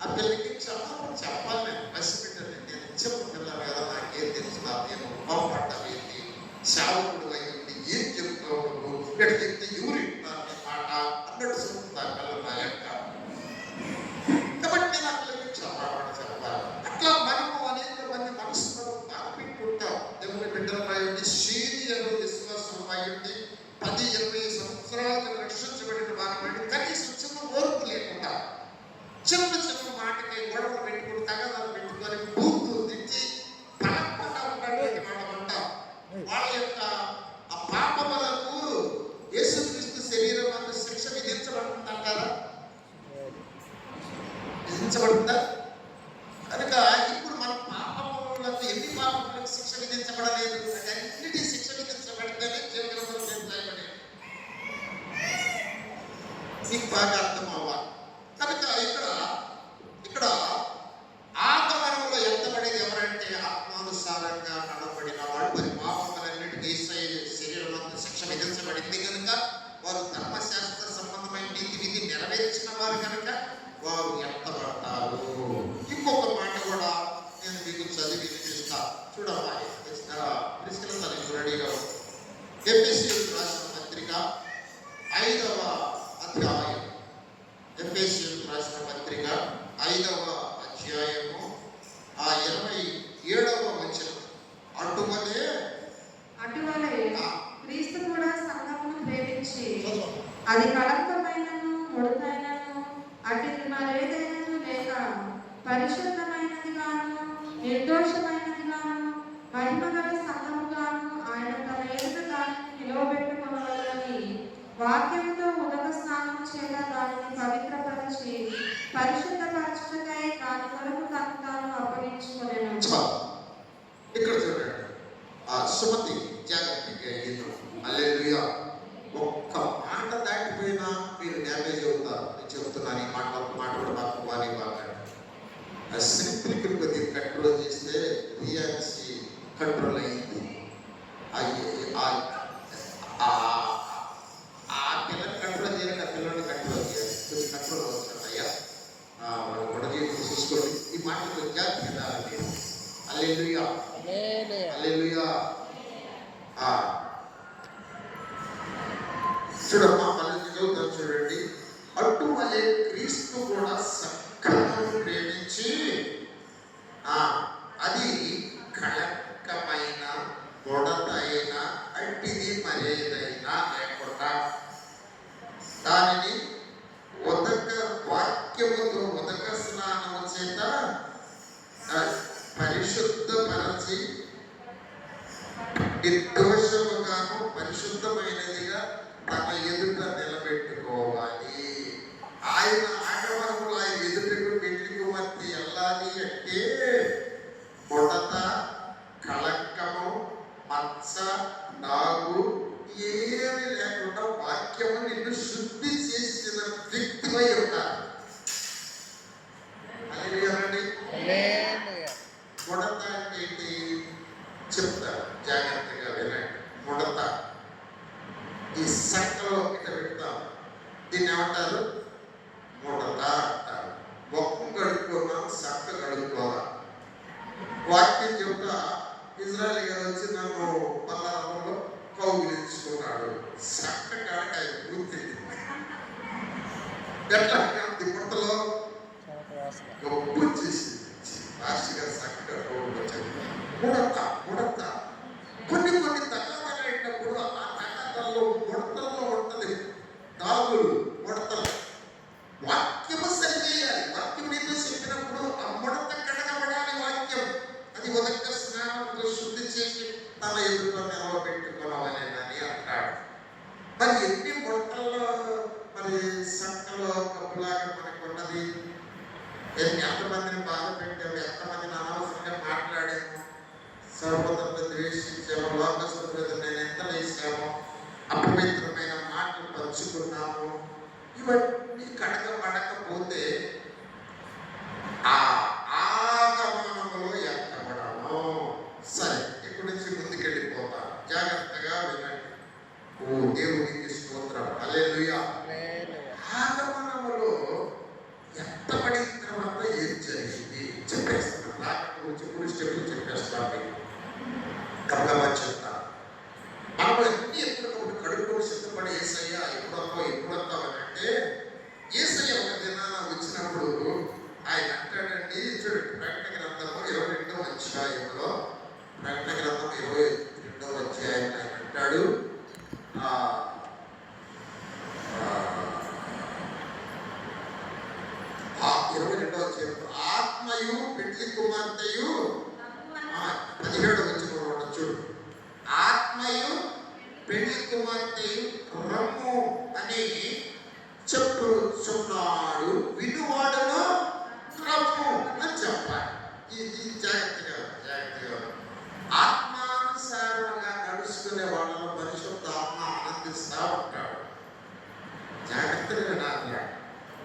Speaker 1: ఆ పిల్లకి క్షమాపణ చెప్పాలి. నేను పసిపెట్టాను. నేను ఇచ్చపుట్టినాను కదా, నాకేం తెలుసు, నేను కోపడ్డాను ఏంటి, శావకుడు అయ్యింది ఏం చెప్తావు నువ్వు, ఇక్కడ చెప్తే ఎవరు వింటున్నారు నీ మాట అన్నట్టు చెప్తున్నారు పిల్లలు నా యొక్క. కాబట్టి నా పిల్లలకి క్షమాపణ చెప్పాలి. అట్లా మనము అనేక మంది మనసులను తాకిపెట్టుంటాం. దేవుని బిడ్డలపై సీనియర్ విశ్వాసంపై 10-20 సంవత్సరాలకు రక్షించబడిన వారి కనీసం చిన్న ఓర్పు లేకుండా చిన్న చిన్న మాటకి గొడవలు పెట్టుకుని తగదాలు పెట్టుకొని బూతులు తిట్టి పలకుండా ఉన్నటువంటి వాళ్ళమంటాం. వాళ్ళ యొక్క ఆ పాపములకు యేసుక్రీస్తు శరీరం అందు శిక్ష విధించబడుతుందంటారా? విధించబడుతుందా? కనుక ఇప్పుడు మన పాపములకు ఎన్ని పాపములకు శిక్ష విధించబడలేదు, అన్నిటి శిక్ష విధించబడితేనే జీవితంలో
Speaker 2: ఎఫెసీయులకు రాసిన పత్రిక 5వ అధ్యాయం. ఎఫెసీయులకు రాసిన పత్రిక 5వ అధ్యాయము 27వ వచనం. అటువలే
Speaker 3: క్రీస్తు కూడా సంఘమును ప్రేమించి అది కళంకమైనను ముడతైనను అటుది మరేదైనను లేక పరిశుద్ధమైనది గాను నిర్దోషమైనది గాను మహిమగల సంఘము గాను ఆయన తన ఎదుట దానిని నిలవబెట్టుకొనవలెనని వాక్యముతో ఉదక స్నానం చేత దానిని పవిత్రపరిచి పరిశుద్ధపరచుటకై దాని కొరకు తను తాను అప్పగించుకొనెను.
Speaker 2: ఇక్కడ చూడండి, ఆ సుమతి జాగ్రత్తగా ఏదో హల్లెలూయా. ఒక్క మాట దాటిపోయినా మీరు డ్యామేజ్ అవుతారు. నేను చెప్తున్నాను, ఈ మాట కూడా మాకు వారి బాగా సింపుల్ కొద్దిగా కంట్రోల్ చేస్తే రియాన్సీ కంట్రోల్ అయింది. ఆ పిల్లల్ని కంట్రోల్ చేయాలి, ఆ పిల్లల్ని కంట్రోల్ చేయాలి. కొంచెం కంట్రోల్ అవుతారు అయ్యా. మనం చూసుకోండి, ఈ మాట కొంచెం జాగ్రత్తగా మీరు హల్లెలూయా హల్లెలూయా. చూడమ్మా, మళ్ళీ చదువుతాను చూడండి. అటువలే క్రీస్తు కూడా సంఘమును ప్రేమించి అది కళంకమైన ముడతైన అట్టిది మరేదైనా లేకుండా దానిని వాక్యముతో ఉదక స్నానము చేత పరిశుద్ధపరచి నిర్దోషముగాను పరిశుద్ధమైనదిగా తన ఎదుట నిలబెట్టుకోవాలి. ఆయన ఆడవాళ్ళు ఆయన ఎదుటకు పెళ్లి కుమార్తె వెళ్ళాలి అంటే ముడత, కళంకము, మచ్చ, నాగు ఏమి లేకుండా వాక్యము నిన్ను శుద్ధి చేసిన వ్యక్తివై ఉన్నారు. అదేనండి, ముడత అంటే ఏంటి చెప్తారు, జాగ్రత్తగా వినండి. ముడత ఈ సంకలో ఇట పెడతాం, దీన్ని ఏమంటారు? ముడత అంటారు. మొక్కం కడుక్కున్నాం, సంక కడుక్కోవాలి. వాక్యం చెప్తా ఇజ్రాయల్ గారు వచ్చి నన్ను పల్లారంలో కౌగిలించుకున్నాడు. సంక కాడకి ఆయన పూర్తింది. ఎట్లా ముడతలో గొప్ప వచ్చేసింది. రాష్ట్ర గారు సంక వచ్చాడు. ముడత ముడత కొన్ని తగ్గబడేటప్పుడు ఆ తగ్గల్లో ముడతల్లో ఉంటుంది దాగులు ముడతలు. వాక్యము సరిచేయాలి. వాక్యం నీతో చెప్పినప్పుడు ఆ ముడత కడగబడాలి. వాక్యం అది ఉదక స్నానంతో శుద్ధి చేసి తన ఎదురులో నిలవబెట్టుకోవాలని అంటాడు. మరి ఎన్ని ముడతల్లో మరి సంకలో కప్పులాగా మనకు ఉన్నది. ఎంతమందిని బాధ పెట్టాము, ఎంతమందిని అనవసరంగా మాట్లాడాము, సర్వతంగా ద్వేషించాము, లోకస్తుల మీద నేను ఎంత వేసాము, అపవిత్రమైన మాటలు పంచుకున్నాము. ఇవన్నీ కడగబడకపోతే ఆ ఆగమనములో ఎక్కబడము. సరే, ఇక్కడి నుంచి ముందుకెళ్ళిపోతాం. జాగ్రత్తగా వినండి. ఓ దేవునికి స్తోత్రం, హల్లెలూయా. ఆగమనములో ఎత్తబడిన తర్వాత ఏం జరిగింది చెప్పేస్తాను. నాకు చెప్పుడు స్టెప్పులు చెప్పేస్తాను. గబగబా చెప్తాను. మనము అన్ని ఎప్పటికప్పుడు కడుపులో సిద్ధపడి ఏసయ్య ఎప్పుడొస్తావు అని అంటే, ఏసయ్య ఒక దినాన వచ్చినప్పుడు ఆయన అంటాడండి. చూడండి, ప్రకటన గ్రంథము 22వ అధ్యాయంలో, ప్రకటన గ్రంథం 22వ అధ్యాయం ఆయన అంటాడు, 22వ అధ్యాయం, ఆత్మయు పెళ్లి కుమార్తెయు 17వ వచనంలో చూడు, ఆత్మయు పెళ్లి కుమార్తెయు రమ్ము అని చెప్పుచున్నాడు, వినువాడును రమ్ము అని చెప్పాలి. ఇది జాగ్రత్తగా ఆత్మానుసారంగా నడుచుకునే వాళ్ళలో పరిశుద్ధ ఆత్మ ఆనందిస్తా ఉంటాడు. జాగ్రత్తగా నాకు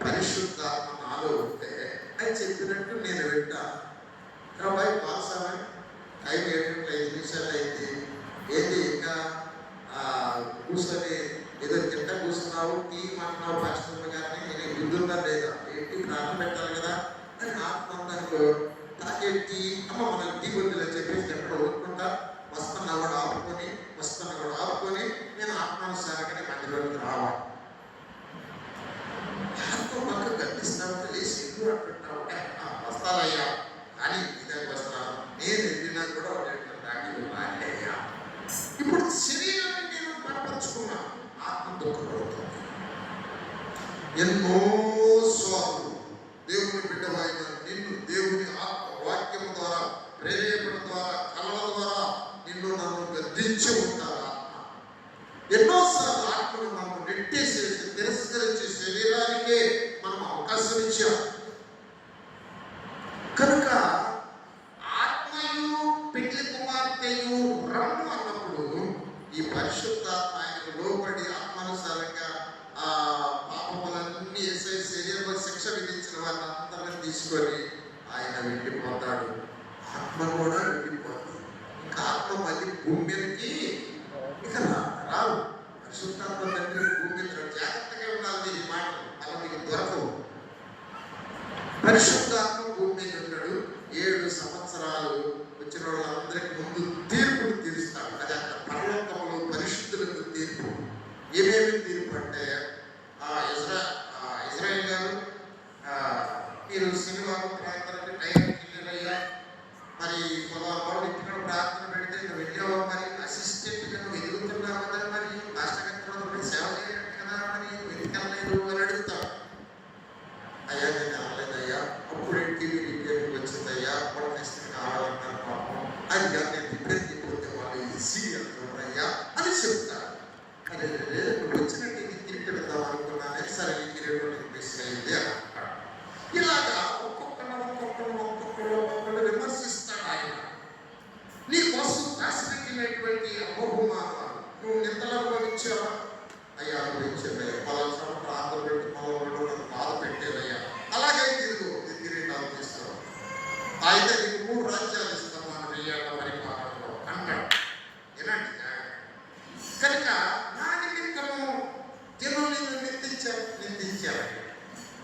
Speaker 2: పరిశుద్ధాత్మ నాలో ఉంటే అని చెప్పినట్టు నేను వింటాను. కాబట్టి పాసామని టైం 7:05 నిమిషాలు అయింది. ఏంటి ఇంకా కూర్చొని ఏదో తింట కూర్చున్నావు, టీ అంటున్నావు పాస్టర్ గారిని, నేను గుర్తుందా లేదా, ఏంటి ప్రాణం పెట్టాలి కదా అని ఆత్మంలో తాగే టీ అమ్మ మనకు టీ వద్దులని చెప్పేసి ఎక్కడ వదులుకుంటా వస్తున్నా కూడా ఆపుకొని ఎన్నో సార్లు దేవుని బిడ్డమైన నిన్ను దేవుని వాక్యం ద్వారా, ప్రేరేపణ ద్వారా, కళల ద్వారా నిన్ను నన్ను గద్దించి ఉంటారు. ఆత్మ ఎన్నోసార్లు ఆత్మను మనం నెట్టేసేసి తిరస్కరించే శరీరానికే మనం అవకాశం ఇచ్చాం. కనుక ఆత్మయు పెళ్లి కుమార్తెయు రమ్ము అన్నప్పుడు ఈ పరిశుద్ధాత్మ ఆయనకు లోబడి ఆత్మానుసారంగా ఆ పాపములన్నీ వేసే శరీరంలో శిక్ష విధించిన వారిని అందరిని తీసుకొని ఆయన వెళ్ళిపోతాడు. ఆత్మ కూడా వెళ్ళిపోతుంది. ఇంకా ఆత్మ మళ్ళీ భూమి మీదకి ఇక రావు. పరిశుద్ధాత్మ తండ్రి భూమి మీద జాగ్రత్తగా ఉండాలి. ఈ మాటలు అలా మీకు దొరకవు. పరిశుద్ధాత్మ భూమి మీద ఉంటాడు. 7 సంవత్సరాలు వచ్చిన వాళ్ళందరికీ ముందు తీర్పును తీరుస్తాడు. అది అక్కడ పరలోకంలో పరిశుద్ధులకు తీర్పు. ఏమేమి తీర్పు అంటే ఇజ్రాయేల్ గారు మీరు శనివారం ప్రార్థనకి టైంకి వెళ్ళారయ్యా, మరి వాళ్ళు ఇంటిలో ప్రార్థన పెడితే నువ్వు వెళ్ళావా, మరి అసిస్టెంట్గా నువ్వు ఎదుగుతున్నావు కదా, మరి రాష్ట్రగతంలో సేవ చేయడం కదా, మరి వెతికెళ్ళలేదు అని అడుగుతాడు. అయ్యా నేను అనలేదయ్యా, అప్పుడు టీవీ రిపేర్కి వచ్చిందయ్యా, అప్పుడు కావాలన్నారు పాపం, అయ్యా నేను రిపేర్ చేయకపోతే వాళ్ళు ఈజీ అంటున్నారయ్యా అని చెప్తాడు. అరే నువ్వు వచ్చినట్టు ఇది తిరిగి పెడతాం అనుకున్నానే, సరే ఈ కిరీటం మిస్ అయింది అని అంటాడు. ఇలాగా ఒక్కొక్కరు విమర్శిస్తాడు ఆయన. నీ కోసం రాసిపెట్టినటువంటి అమోహమానాలు నువ్వు నిందలు అనుభవించావా? అయ్యా అనుభవించావయ్యా, పలానా ప్రాంతం పెట్టి పొలంలో బాధ పెట్టేవయ్యా, అలాగే తిరుగు కిరీటాలు తీస్తావు, అయితే నీకు 3 రాజ్యాలు ఇస్తాము అని 1000 ఏళ్ల పరిపాలనలో అంటాడు. ఎలాంటి కనుక నా నిమిత్తము జనులు నిందించారు,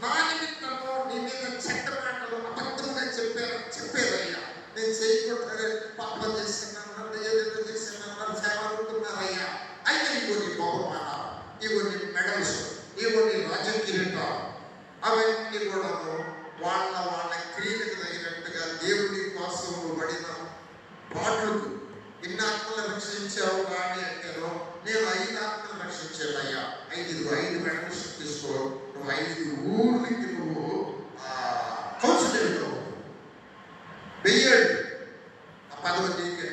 Speaker 2: నా నిమిత్తము నీ మీద చెడ్డ మాటలు అబద్ధంగా చెప్పేదయ్యా, నేను చేయకూడదు పాపం చేస్తున్నాను, ఏదైతే చేస్తున్నాను సేవ అనుకున్నారయ్యా. అయితే ఇగో నీ బహుమానాలు, ఇగో నీ మెడల్స్, ఇగో నీ రాజకీయాలు, అవన్నీ కూడా వాళ్ళ క్రియలకు తగినట్టుగా దేవుని కోసం పడిన పాటలకు ఇన్ని ఆత్మలు రక్షించావు కానీ అంటేనో నేను 5 ఆత్మలు రక్షించానయ్యా, 5 మెడల్స్ తీసుకో, నువ్వు 5 ఊర్లకి నువ్వు కౌన్సిలర్గా వెయ్యాడు. ఆ 10 నీకే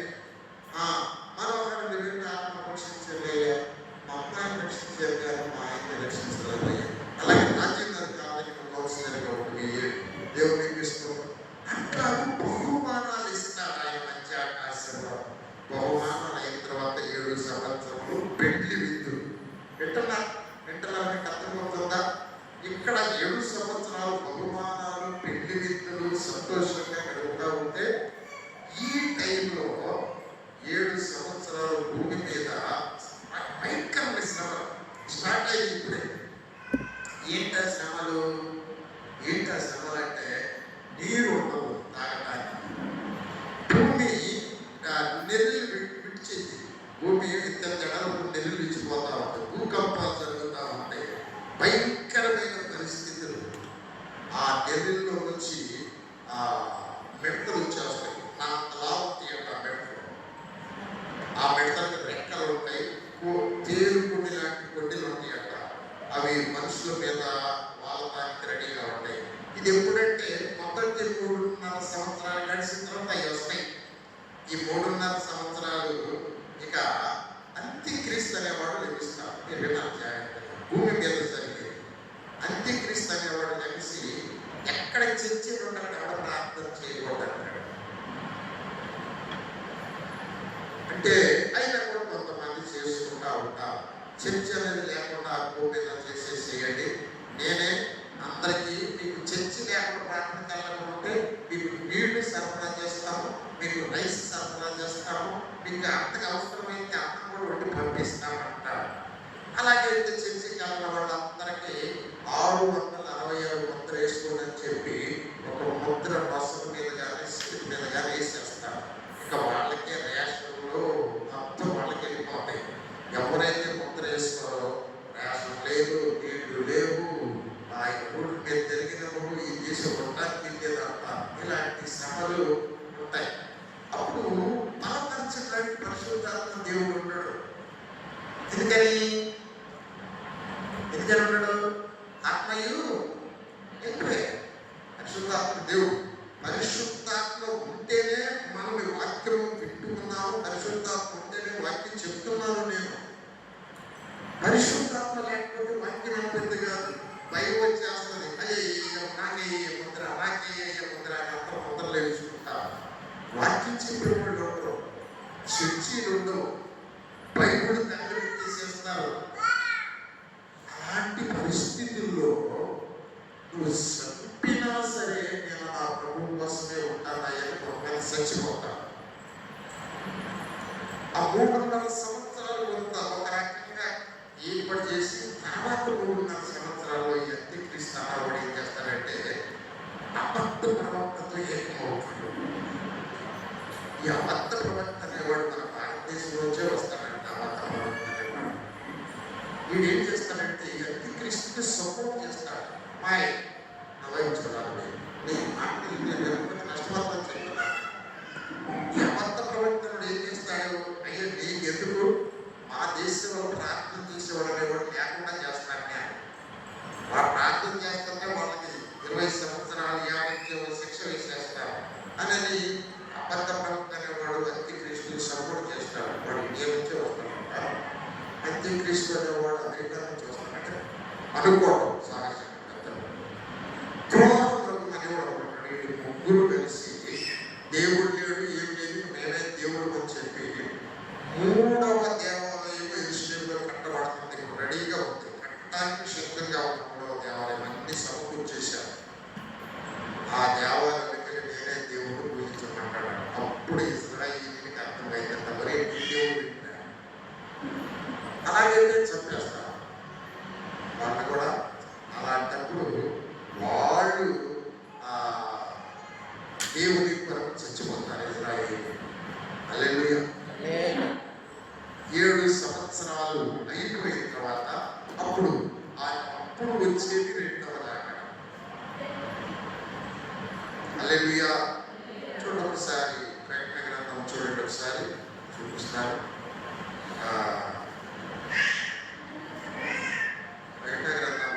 Speaker 2: మనోహరాన్ని 2 ఆత్మలు రక్షించలేయా, మా అమ్మాయిని రక్షించారు కానీ మా ఆయన్ని రక్షించలేదయ్యా, అలాగే రాజ్యం గారు కాదని కౌన్సిలర్గా వెయ్యాడు. దేవునికి ఇష్టం అట్లా బహుమానాలు ఇస్తాడు ఆయన. మంచి ఆకాశంలో బహుమానాలు అయిన తర్వాత 7 సంవత్సరములు పెళ్లి విందులు వింటున్నారని అర్థమవుతుందా? ఇక్కడ 7 సంవత్సరాలు బహుమానాలు, పెళ్లి విందులు సంతోషంగా గడుపుతూ ఉంటే ఈ టైంలో 7 సంవత్సరాలు భూమి మీద భయంకరమైన శ్రమ స్టార్ట్ అయ్యింది. ఇప్పుడే ఏంటా శ్రమలు అంటే నీరు ఉండవు తాగడానికి, భూమి నెల్లు విడిచేది, భూమి ఇంత జడలు నెల్లు ఇచ్చిపోతూ ఉంటాయి, భూకంపాలు జరుగుతూ ఉంటాయి, భయంకరమైన పరిస్థితులు. ఆ నెల్లులో నుంచి మెడతలు వచ్చేస్తాయి. నా అలా ఉంటాయి అంట మెడతలు. ఆ మెడతలకు రెక్కలు ఉంటాయి, తేలుకొని లాంటి కొడ్డలు ఉంటాయి అంట. అవి మనుషుల మీద వాళ్ళకి రెడీగా ఉంటాయి. ఇది ఎప్పుడంటే మొదటి 3.5 సంవత్సరాలు గడిచిన తర్వాత అవి వస్తాయి. ఈ 3.5 సంవత్సరాలు ఇక అంత్యక్రీస్తు అనేవాడు లభిస్తాడు. మీరు విన్నారు జాగ్రత్తగా, భూమి మీద జరిగేది. అంత్యక్రీస్తు అనేవాడు లభిసి ఎక్కడ చర్చి ఉండడం ఎవడ ప్రార్థన చేయకూడదంటాడు. అంటే అయినా కూడా కొంతమంది చేసుకుంటా ఉంటారు. చర్చ అనేది లేకుండా భూమి మీద చేసేసేయండి, నేనే అందరికీ మీకు చర్చి లేకుండా ప్రార్థనకి వెళ్ళకుంటే మీకు నీళ్లు సరఫరా చేస్తాము, మీకు రైస్ సరఫరా చేస్తాము, మీకు అంతకు అవసరమైతే అన్నం కూడా వండి పంపిస్తామంటారు. అలాగే చర్చికి వెళ్ళిన వాళ్ళందరికీ 666 ముద్ర వేసుకోండి అని చెప్పి ఒక ముద్ర బస్సుల మీద కానీ స్టిక్ మీద కానీ వేసేస్తారు. ఇంకా వాళ్ళకే రేషన్లో మొత్తం వాళ్ళకి వెళ్ళిపోతాయి. ఎవరైతే ముద్ర వేసుకోరో రేషన్ లేదు, నీళ్లు లేవు, ఆయన ఊరి మీద జరిగినప్పుడు ఈ దేశం ఉండడానికి వెళ్ళేదంట. ఇలాంటి శ్రమలు ఉంటాయి. అప్పుడు బలపరచడానికి పరిశుద్ధాత్మ దేవుడు ఉన్నాడు. ఎందుకని ఉన్నాడు? ఆత్మ వచ్చేస్తుంది. అయ్యే నాకే ముద్ర, నాకే ముద్ర అని అందరూ ముద్రలు వేసుకుంటారు. వాక్యం చెప్పేవాళ్ళు ఉండరు, చర్చీలు ఉండవు, బైబుల్ దగ్గర తీసేస్తారు. అలాంటి పరిస్థితుల్లో నువ్వు చంపినా సరే నేను నా ప్రభు కోసమే ఉంటానని ఒకవేళ చచ్చిపోతాను. ఆ 3.5 సంవత్సరాలు కొంత ఒక రకంగా ఏర్పాటు చేసి తర్వాత 3.5 సంవత్సరాల్లో ఈ అంత్యక్రీస్తు అన్నవాడు ఏం చేస్తాడంటే అబద్ధ ప్రవక్తతో ఏకమవుతాడు. ఈ అబద్ధ ప్రవక్త అనేవాడు మన భారతదేశంలోంచే వస్తాడంట. అబద్ధ ప్రవక్త అనేవాడు వీడు ఏం చేస్తాడంటే ఈ అంత్యక్రీస్తుకి సపోర్ట్ చేస్తాడు. మాయ నవయించాలి నేను మాట్లాడి నష్టపడతాను చెప్తున్నాను. ఈ అబద్ధ ప్రవక్తనుడు ఏం చేస్తాడు, అయ్యో నీకెందుకు మా దేశంలో ప్రార్థన చేసేవాడు అనేవాడు లేకుండా చేస్తాను నేను. వాడు ప్రార్థన చేస్తుంటే వాళ్ళకి 20 సంవత్సరాలు 50 శిక్ష వేసేస్తారు అని అబద్ధ ప్రవక్త అనేవాడు అంత్యక్రీస్తుని సపోర్ట్ చేస్తాడు. వాడు ఇండియా నుంచే వస్తాడంటారు. అంత్యక్రీస్తు అనేవాడు అమెరికా నుంచి వస్తాడంటే అనుకోవడం సహజంగా. అనేవాడు అనుకుంటాడు. వీళ్ళు ముగ్గురు కలిసి దేవుడు లేడు ఏం లేదు మేమే దేవుడు అని చెప్పి 3వ దేవాలయం యెరూషలేములో కట్టబడుతుంది. ఇప్పుడు రెడీగా ఉంది, కట్టడానికి సిద్ధంగా ఉంది. 3వ దేవాలయం అన్ని సమకూర్చేశారు. ఆ దేవాలయానికి నేనే దేవుడు పూజించమంటాడు. అప్పుడు ఇశ్రాయేలీయులకి అర్థమైందంట, మరే దేవుడు అలాగైతే చంపేస్తారు వాళ్ళు కూడా. అలాంటప్పుడు వాళ్ళు దేవుని కొరకు చచ్చిపోతారు ఇశ్రాయేలీయులు. హల్లెలూయా. 7 సంవత్సరాలు అయిపోయిన తర్వాత అప్పుడు వచ్చేది 2వ రాకడ. హల్లెలూయా. చూడండి ఒకసారి ప్రకటన గ్రంథం చూడండి, ఒకసారి చూపిస్తారు. ప్రకటన గ్రంథం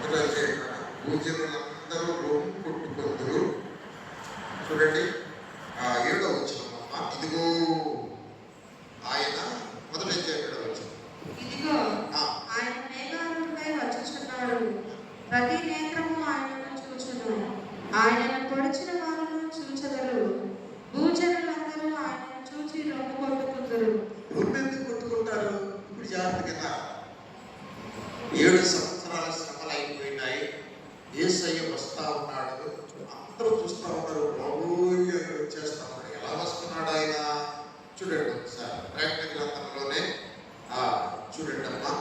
Speaker 2: 1వ అధ్యాయం భూజనులందరూ రోము కొట్టుకొందురు. చూడండి 7వ వచనం. ఇదిగో ఆయన 1వ అధ్యాయం 7వ వచనం.
Speaker 3: ఇదిగో ఆయన మేఘాలపై వచ్చుచున్నాడు, ప్రతి నేత్రము ఆయనను చూచును, ఆయనను పొడిచిన వారును చూచెదరు, భూజనులందరూ ఆయనను చూచి రొమ్ము కొట్టుకుందరు.
Speaker 2: రొమ్మెందుకు కొట్టుకుంటారు? ఇప్పుడు జాగ్రత్తగా 7 సంవత్సరాల శ్రమలు అయిపోయినాయి. యేసయ్య వస్తా ఉన్నాడు, అందరూ చూస్తూ ఉన్నారు. బాబోయ్ వచ్చేస్తా ఉన్నాడు. ఎలా వస్తున్నాడు ఆయన? చూడండి ఒకసారి ప్రకటన గ్రంథంలోనే చూడండి అమ్మా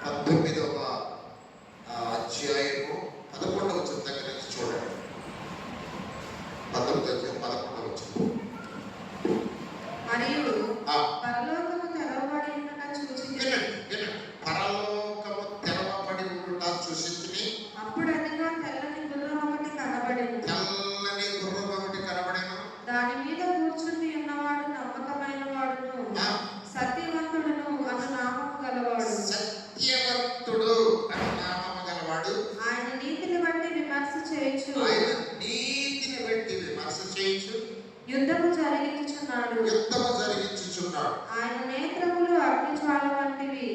Speaker 2: 19వ అధ్యాయము 11వ వచనం దగ్గర నుంచి చూడండి. 19వ అధ్యాయం 11వ వచనం.
Speaker 3: మరియు పరలోకము తెరవబడి ఉండగా చూచి
Speaker 2: పరలోకము తెరవబడి ఉండగా చూసి
Speaker 3: అప్పుడు అదిగో తెల్లని గుర్రం ఒకటి కనబడెను.
Speaker 2: తెల్లని గుర్రం ఒకటి కనబడెను.
Speaker 3: దాని మీద కూర్చుని ఉన్నవాడు నమ్మకమైన వాడును, సత్యవంతుడును అను నామము గలవాడు.
Speaker 2: సత్యవంతుడు అను నామము గలవాడు.
Speaker 3: ఆయన నీతిని బట్టి విమర్శ చేయొచ్చు,
Speaker 2: ఆయన నీతిని బట్టి విమర్శ చేయొచ్చు,
Speaker 3: యుద్ధము జరిగించుచున్నాడు.
Speaker 2: ఆయన
Speaker 3: నేత్రములు అగ్నిజ్వాల వంటివి.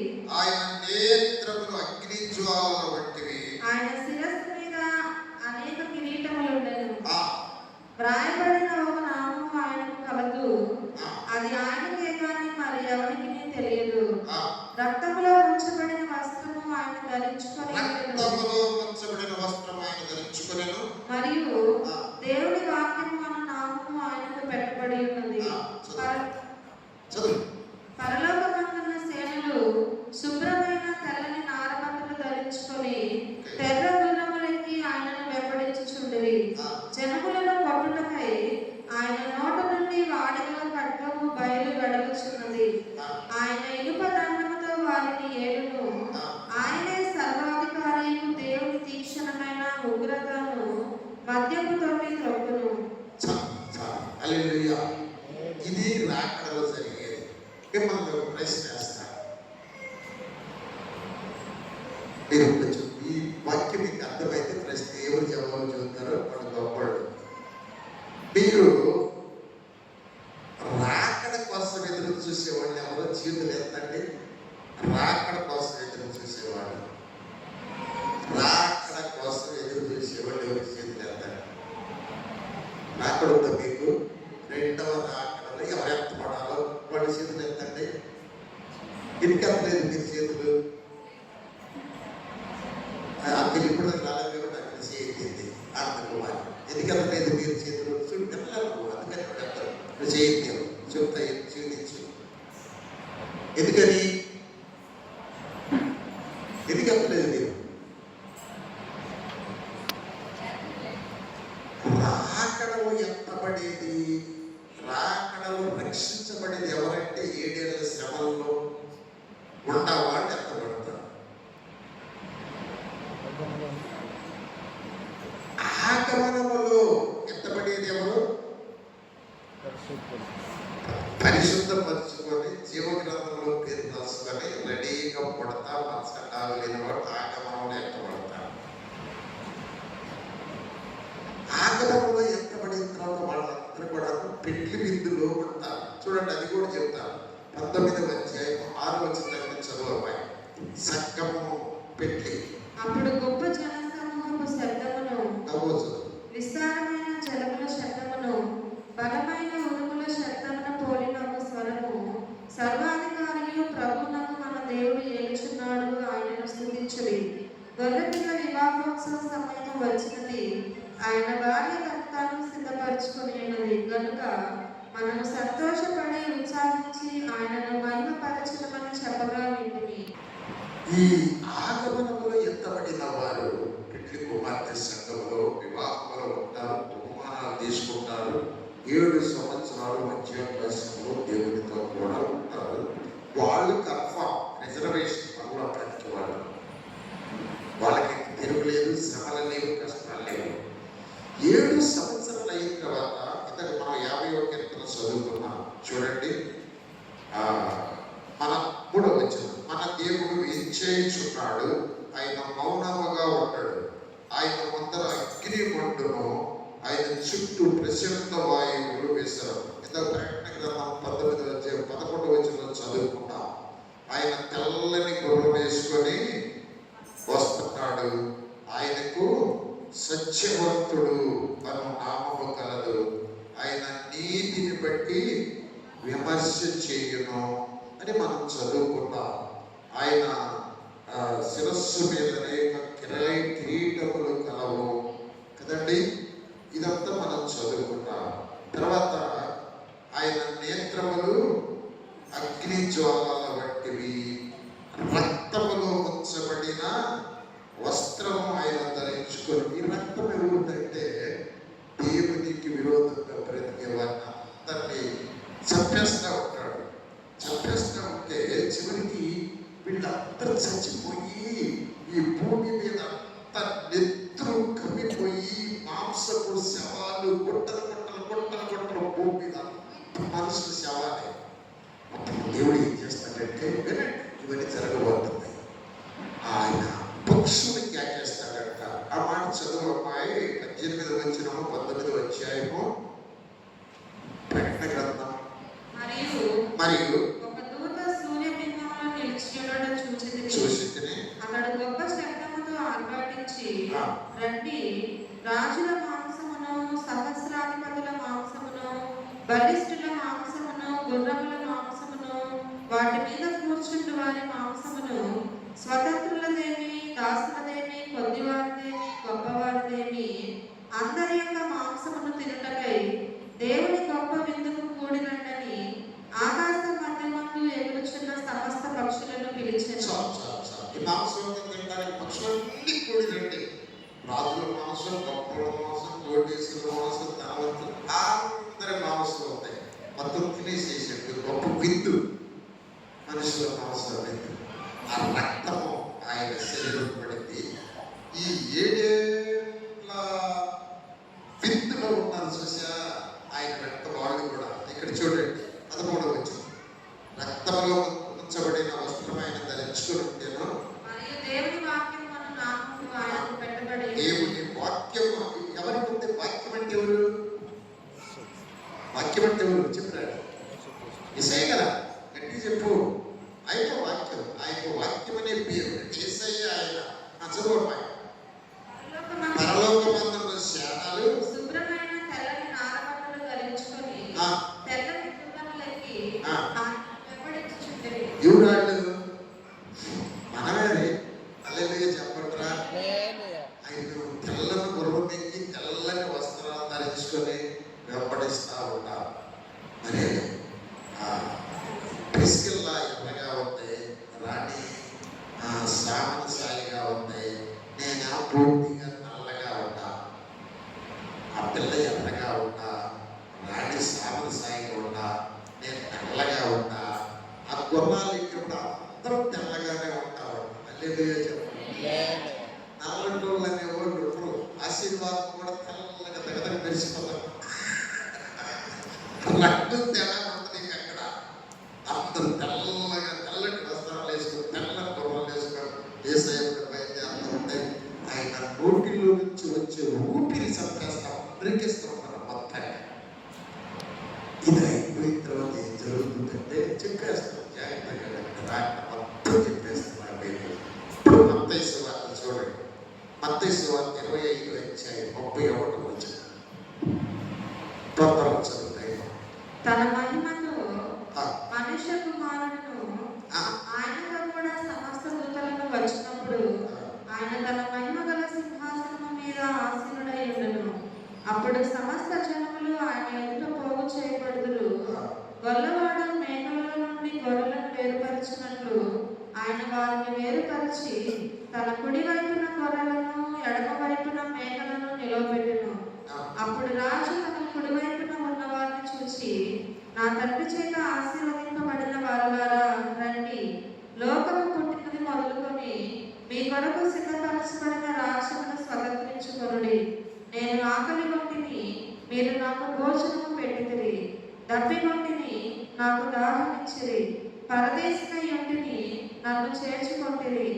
Speaker 3: ఆయన శిరస్సు మీద అనేక కిరీటములు ఉండెను. వ్రాయబడిన ఒక నామము ఆయనకు కలదు, అది ఆయనకే కానీ మరి ఎవరికి తెలియదు. రక్తములో ఉంచబడిన వస్త్రము ఆయన ధరించుకొనెను, మరియు దేవుని వాక్యము అన్న నామము ఆయనకు పెట్టబడి ఉన్నది. పరలోకమందున్న సేనలు శుభ్రమైన తెల్లని నారబట్టలు ధరించుకొని తెర్ర గుర్రములెక్కి ఆయనను వెంబడించుచుండిరి. జనములను కొట్టుటకై ఆయన నోట నుండి వాడిగల ఖడ్గము బయలు వెడలుచున్నది. ఆయన ఇనుప దండముతో వారిని ఏలును. ఆయనే సర్వాధికారియు, దేవుని తీక్షణమైన ఉగ్రతను మద్యపు తోటి త్రొక్కును.
Speaker 2: ఇది రాకడలో జరిగేది. మిమ్మల్ని ప్రశ్న వేస్తారు. మీరు ఈ వాక్యం మీకు అర్థమైతే ప్రశ్న ఎవరు జవాబు చెబుతారో వాడు గొప్పవాడు. మీరు రాకడ కోసం ఎదురు చూసేవాళ్ళు ఎవరో చేతులు ఎత్తండి. రాకడ కోసం ఎదురు చూసేవాడు. రాకడ కోసం ఎదురు చూసేవాళ్ళు ఎవరి చేతులు ఎత్తారు? రాకడ ఉందా మీకు? రెండవ రాకడలో ఎవరు ఎత్తపడాలో వాళ్ళ చేతులు ఎత్తండి. ఎందుకెత్తలేదు మీరు చేతులు? అక్కడ ఇప్పుడు రాలేదు కాబట్టి అక్కడ చేయింది ఆనందకుమార్. ఎందుకెత్తలేదు మీరు చేతులు? పిల్లలు అందుకని ఎత్తారు. చేయింది చెప్తా చూపించు. ఎందుకని ఎందుకెత్తలేదు మీరు? రాకడలో ఎత్తబడేది, రాకడలో రక్షించబడేది ఎవరంటే 7 ఏళ్ల శ్రమల్లో ఉన్నవాళ్ళు ఎత్తబడతారు. ఆగమనములో ఎత్తబడేది ఎవరు? పరిశుద్ధపరచుకొని జీవగ్రంథంలో పేరు రాసుకొని రెడీగా పుడతా మత్సకాలు లేని వాడు ఆగమనంలో ఎత్తబడతారు. ఆగమనంలో ఎత్తబడిన తర్వాత వాళ్ళందరూ కూడా పెళ్లి విందులో ఉంటారు. చూడండి, అది కూడా చెప్తారు. 19వ అధ్యాయం 6వ వచనం చదువు. సంగము పెళ్లి.
Speaker 3: అప్పుడు గొప్ప జనసమూహపు శబ్దమును, విస్తారమైన జలముల శబ్దమును, బలమైన ఉరుముల శబ్దమును పోలిన ఒక స్వరము, సర్వాధికారియు ప్రభువునకు మన దేవుడు ఏలుచున్నాడు, ఆయనను స్తుతించుడి. గొర్రెపిల్ల వివాహోత్సవ సమయం వచ్చినది, ఆయన భార్య తను సిద్ధపరచుకుని ఉన్నది కనుక మనము సంతోషపడి ఉత్సాహించి ఆయనను మహిమపరచమని చెప్పగా వింటిమి.
Speaker 2: ఈ ఆగమనములో ఎత్తబడిన వారు పెళ్లి కుమార్తె సంఘంలో వివాహంలో ఉంటారు, బహుమానాలు తీసుకుంటారు. 7 సంవత్సరాలు మధ్యాహ్నంలో దేవునితో కూడా ఉంటారు. వాళ్ళు కన్ఫర్మ్ రిజర్వేషన్ వల్ల ప్రతి వాళ్ళు, వాళ్ళకి తిరుగులేదు, శ్రమలు లేవు, కష్టాలు లేవు. 7 సంవత్సరాలు అయిన తర్వాత ఇంతకు మనం 50వ కీర్తన చదువుకున్నాం. చూడండి, మన 3వ వచనం. మన దేవుడు ఏం చేయుచున్నాడు? ఆయన మౌనముగా ఉంటాడు. ఆయన ముందర అగ్ని మండును, ఆయన చుట్టూ ప్రశాంత వాయువులు వేశారు. ఇంత ప్రకటన గ్రంథం 19వ అధ్యాయం 11వ వచనంలో చదువుకున్నాం. ఆయన తెల్లని గుర్రం వేసుకొని వస్తున్నాడు. ఆయనకు సత్యవంతుడు అను నామము కలదు. ఆయన నీతిని బట్టి విమర్శ చేయును అని మనం చదువుకున్నాం. ఆయన శిరస్సు మీద కిరీటములు కలవు కదండి. ఇదంతా మనం చదువుకున్నాం. తర్వాత ఆయన నేత్రములు అగ్ని జ్వాలల వంటివి, రక్తములో ఉంచబడిన వస్త్రము ఆయన ధరించుకొని. ఈ రక్తం ఏముందంటే దేవునికి విరోధంగా బ్రతికే వారిని అందరినీ చంపేస్తూ ఉంటాడు. చంపేస్తూ ఉంటే చివరికి వీళ్ళందరూ చచ్చిపోయి ఈ భూమి మీద అంతా నెత్తురు కమ్మిపోయి మాంసపు శవాలు గుట్టలు గుట్టలు గుట్టలు గుట్టలు భూమి మీద మనుషుల శవాలే. అప్పుడు దేవుడు ఏం చేస్తాడంటే, వినండి, ఇవన్నీ జరగబోతుంది. ఆయన పక్షులు క్యాకేస్తాడంట. ఆ మాట చదువు అమ్మాయి. 18వ వచనము 19వ అధ్యాయము ప్రకటన గ్రంథం. మరియు
Speaker 3: ఒక దూత సూర్యబింబములో నిలిచి ఉండడం
Speaker 2: చూచితిని.
Speaker 3: అతడు గొప్ప శబ్దముతో ఆర్భాటించి, రండి, రాజుల మాంసమును, సహస్రాధిపతుల మాంసమును, బలిష్ఠుల మాంసమును, గుర్రముల మాంసమును, వాటి మీద కూర్చుండు వారి మాంసమును, స్వతంత్రులదేమి, దాసులదేమి, కొద్దివారిదేమి, గొప్పవారిదేమి, అందరి యొక్క మాంసమును తినుటకై దేవుని గొప్ప విందుకు కూడినండని ఆకాశ మధ్యమందు ఎగురుచున్న సమస్త పక్షులను పిలిచెను.
Speaker 2: ఈ మాంసం తినడానికి పక్షులన్నీ కూడినండి. రాజుల మాంసం, గొప్పల మాంసం, కోటేశ్వర మాంసం, ధనవంతులు అందరి మాంసం ఉంటాయి. మొత్తం తినేసేసాడు. గొప్ప విందు మనుషుల మాంసం విందు. ఆ రక్తము ఆయన శరీరం పడింది. ఈ 7 ఏళ్ల విందులో ఉన్నారు చూసా ఆయన రక్త వాళ్ళు కూడా. ఇక్కడ చూడండి, 13వ వచనం. రక్తంలో ఉంచబడిన వస్త్రం ఆయన ధరించుకుని ఉంటేను.
Speaker 3: దేవుని వాక్యం మన నామముకు ఆయనకు పెట్టబడి.
Speaker 2: దేవుని వాక్యం ఎవరికి ఉంది? వాక్యం అంటే ఎవరు? వాక్యం అంటే ఎవరు చెప్పాడు? యేసయ్య కదా, గట్టి చెప్పు. ఆయన వాక్యం, ఆయన
Speaker 3: ఆయన వెంబడించుచుండిరి.
Speaker 2: ఎవరాళ్ళు? మనమే. హల్లెలూయా చెప్పండిరా. ఆయన తెల్లని గుర్రం ఎక్కి తెల్లని వస్త్రాలు ధరించుకొని వెంబడిస్తూ ఉంటారు. మరి ప్రిస్కిల్లా ఎర్రగా ఉంది, రాణి శ్రావణ సాయిగా ఉంది, నేను పూర్తిగా నల్లగా ఉన్నా. ఆ పిల్ల ఎర్రగా ఉన్నా, రాణి శ్రావణ సాయిగా ఉన్నా, నేను తెల్లగా ఉన్నా. ఆ గుర్రాలు ఎక్కినప్పుడు అందరం తెల్లగానే ఉంటారు. హల్లెలూయా చెప్పండి. నల్లటోళ్ళు అనేవాళ్ళు ఎప్పుడు ఆశీర్వాదం కూడా తెల్లగా దగ్గర మెరిసిపోతారు. రంగు తేడా ఉంటుంది అక్కడ. అందరూ తెల్లగా తెల్లటి వస్త్రాలు వేసుకొని తెల్లని గుర్రాలు వేసుకొని ఏసయ్య బయలుదేరుతూ ఉంటే ఆయన నోటిలో నుంచి వచ్చే ఊపిరి చంపేస్తాం, బ్రేకేస్తూ ఉంటారు మొత్తాన్ని. ఇది అయిపోయిన తర్వాత ఏం జరుగుతుందంటే చెప్పేస్తాం జాగ్రత్తగా మొత్తం చెప్పేస్తున్నాం. ఇప్పుడు మత్తయి సువార్త చూడండి. మత్తయి సువార్త 25:31 వచ్చింది. తొందరగా చదువుతాయి.
Speaker 3: తన మహిమతో మనుష్య కుమారుడును ఆయనతో కూడా సమస్త దూతలను వచ్చినప్పుడు ఆయన తన మహిమ గల సింహాసనము మీద ఆసీనుడై ఉండును. అప్పుడు సమస్త జనములు ఆయన ఎదుట పోగు చేయబడుదురు. గొల్లవాడు మేకల నుండి గొర్రెలను వేరుపరిచినట్లు ఆయన వారిని వేరుపరిచి తన కుడి వైపున గొర్రెలను ఎడమ వైపున మేకలను నిలవబెట్టును. అప్పుడు రాజు తన కుడి వైపున ఉన్న వారిని చూచి, నా తండ్రి చేత ఆశీర్వదింపబడిన వారులారా రండి, లోకము పుట్టినది మొదలుకొని మీ కొరకు సిద్ధపరచబడిన రాజ్యమును స్వతంత్రించుకొనుడి. నేను ఆకలి వంటిని, మీరు నాకు భోజనము పెట్టితిరి. దప్పిగొంటిని, నాకు దాహమిచ్చిరి. పరదేశినై ఉంటిని, నన్ను చేర్చుకొంటిరి.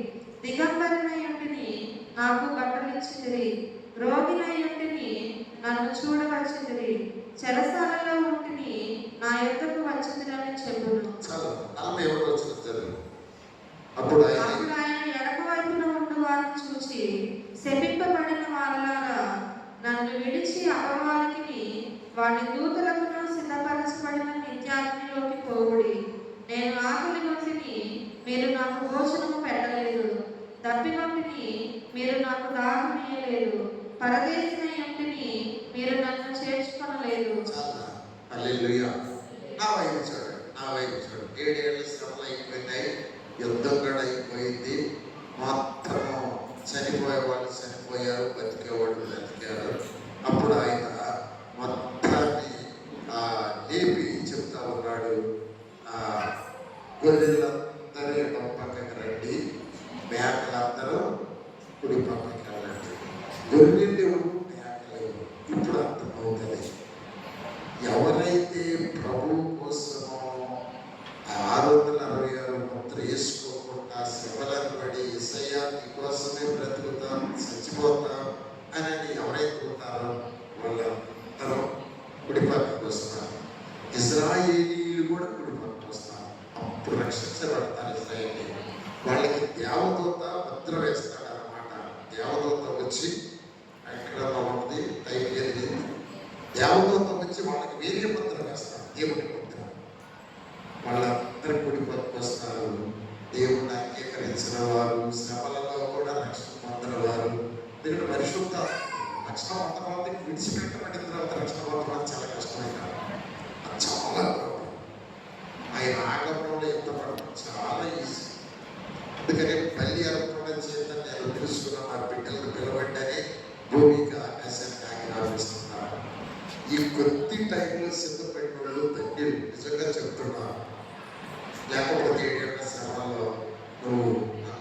Speaker 3: దిగంబరినై ఉంటిని, నాకు బట్టలిచ్చితిరి. రోగినై ఉంటిని, నన్ను చూడవచ్చితిరి. చెరసాలలో ఉంటిని, నా యొద్దకు వచ్చితిరని చెప్పును.
Speaker 2: అప్పుడు
Speaker 3: ఆయన ఎడమ వైపున ఉండు వారిని చూచి, శపింపబడిన వారులారా, నన్ను విడిచి అపవాదికి వాడి దూతలకును సిద్ధపరచబడిన నిత్యాగ్నిలోకి పోవుడి. నేను ఆకలి వంటిని, మీరు నాకు భోజనము పెట్టలేదు. దప్పిగొంటిని, మీరు నాకు దాహమీయలేదు. పరదేశినై ఉంటిని, మీరు నన్ను చేర్చుకొనలేదు.
Speaker 2: హల్లెలూయా. నా వైపు చూడండి, నా వైపు చూడండి. 7 ఏళ్ళ శ్రమలు అయిపోయినాయి, యుద్ధం కూడా అయిపోయింది. మొత్తము చనిపోయే వాళ్ళు చనిపోయారు, బతికేవాడు బతికారు. అప్పుడు ఆయన మొత్తాన్ని లేపి చెప్తా ఉన్నాడు, గొర్రెలందరూ ఎడమ పక్కకి రండి, మేకలందరూ కుడి పక్కకి వెళ్ళండి. గొర్రెలు మేకలు. ఇప్పుడు అర్థమవుతుంది, ఎవరైతే ప్రభు కోసమో 666 ముద్ర వేసుకోకుండా శ్రమలను పడి యేసయ్యా నీ కోసమే బ్రతుకుతాం, చచ్చిపోతాం అని ఎవరైతే ఉంటారో వాళ్ళందరూ కుడిపక్కకు వస్తారు. ఇజ్రాయేలీలు కూడా కుడిపక్కకు వస్తారు. అప్పుడు రక్షించబడతారు ఇజ్రాయేలీలు. వాళ్ళకి దేవదూత ముద్ర వేస్తాడు అన్నమాట. దేవదూత వచ్చి ఎక్కడ ఉంది టైం ఎదిగింది. దేవదూత వచ్చి వాళ్ళకి వేరే ముద్ర వేస్తారు, దేవుడి ముద్ర. వాళ్ళందరూ కుడి పక్కకు వస్తారు. దేవుడిని అంగీకరించిన వారు, శ్రమలలో కూడా రక్షణ పొందిన వారు. ఎందుకంటే పరిశుద్ధ రక్షణ పొందడానికి విడిచిపెట్టబడిన తర్వాత రక్షణ పొందడం చాలా కష్టమైన, చాలా ఆయన ఆగమనంలో ఎంత పడడం చాలా ఈజీ. అందుకని బలి అర్పణ చేత నేను తెలుసుకున్న మా బిడ్డలను పిలవడ్డని భూమికి ఆకాశానికి ఆజ్ఞాపిస్తున్నారు. ఈ కొద్ది టైంలో సిద్ధపడిన వాళ్ళు తండ్రి నిజంగా చెప్తున్నారు. లేకపోతే 7 ఏళ్ల శ్రమలో నువ్వు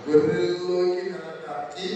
Speaker 2: గొర్రెల్లోకి వెళ్ళడానికి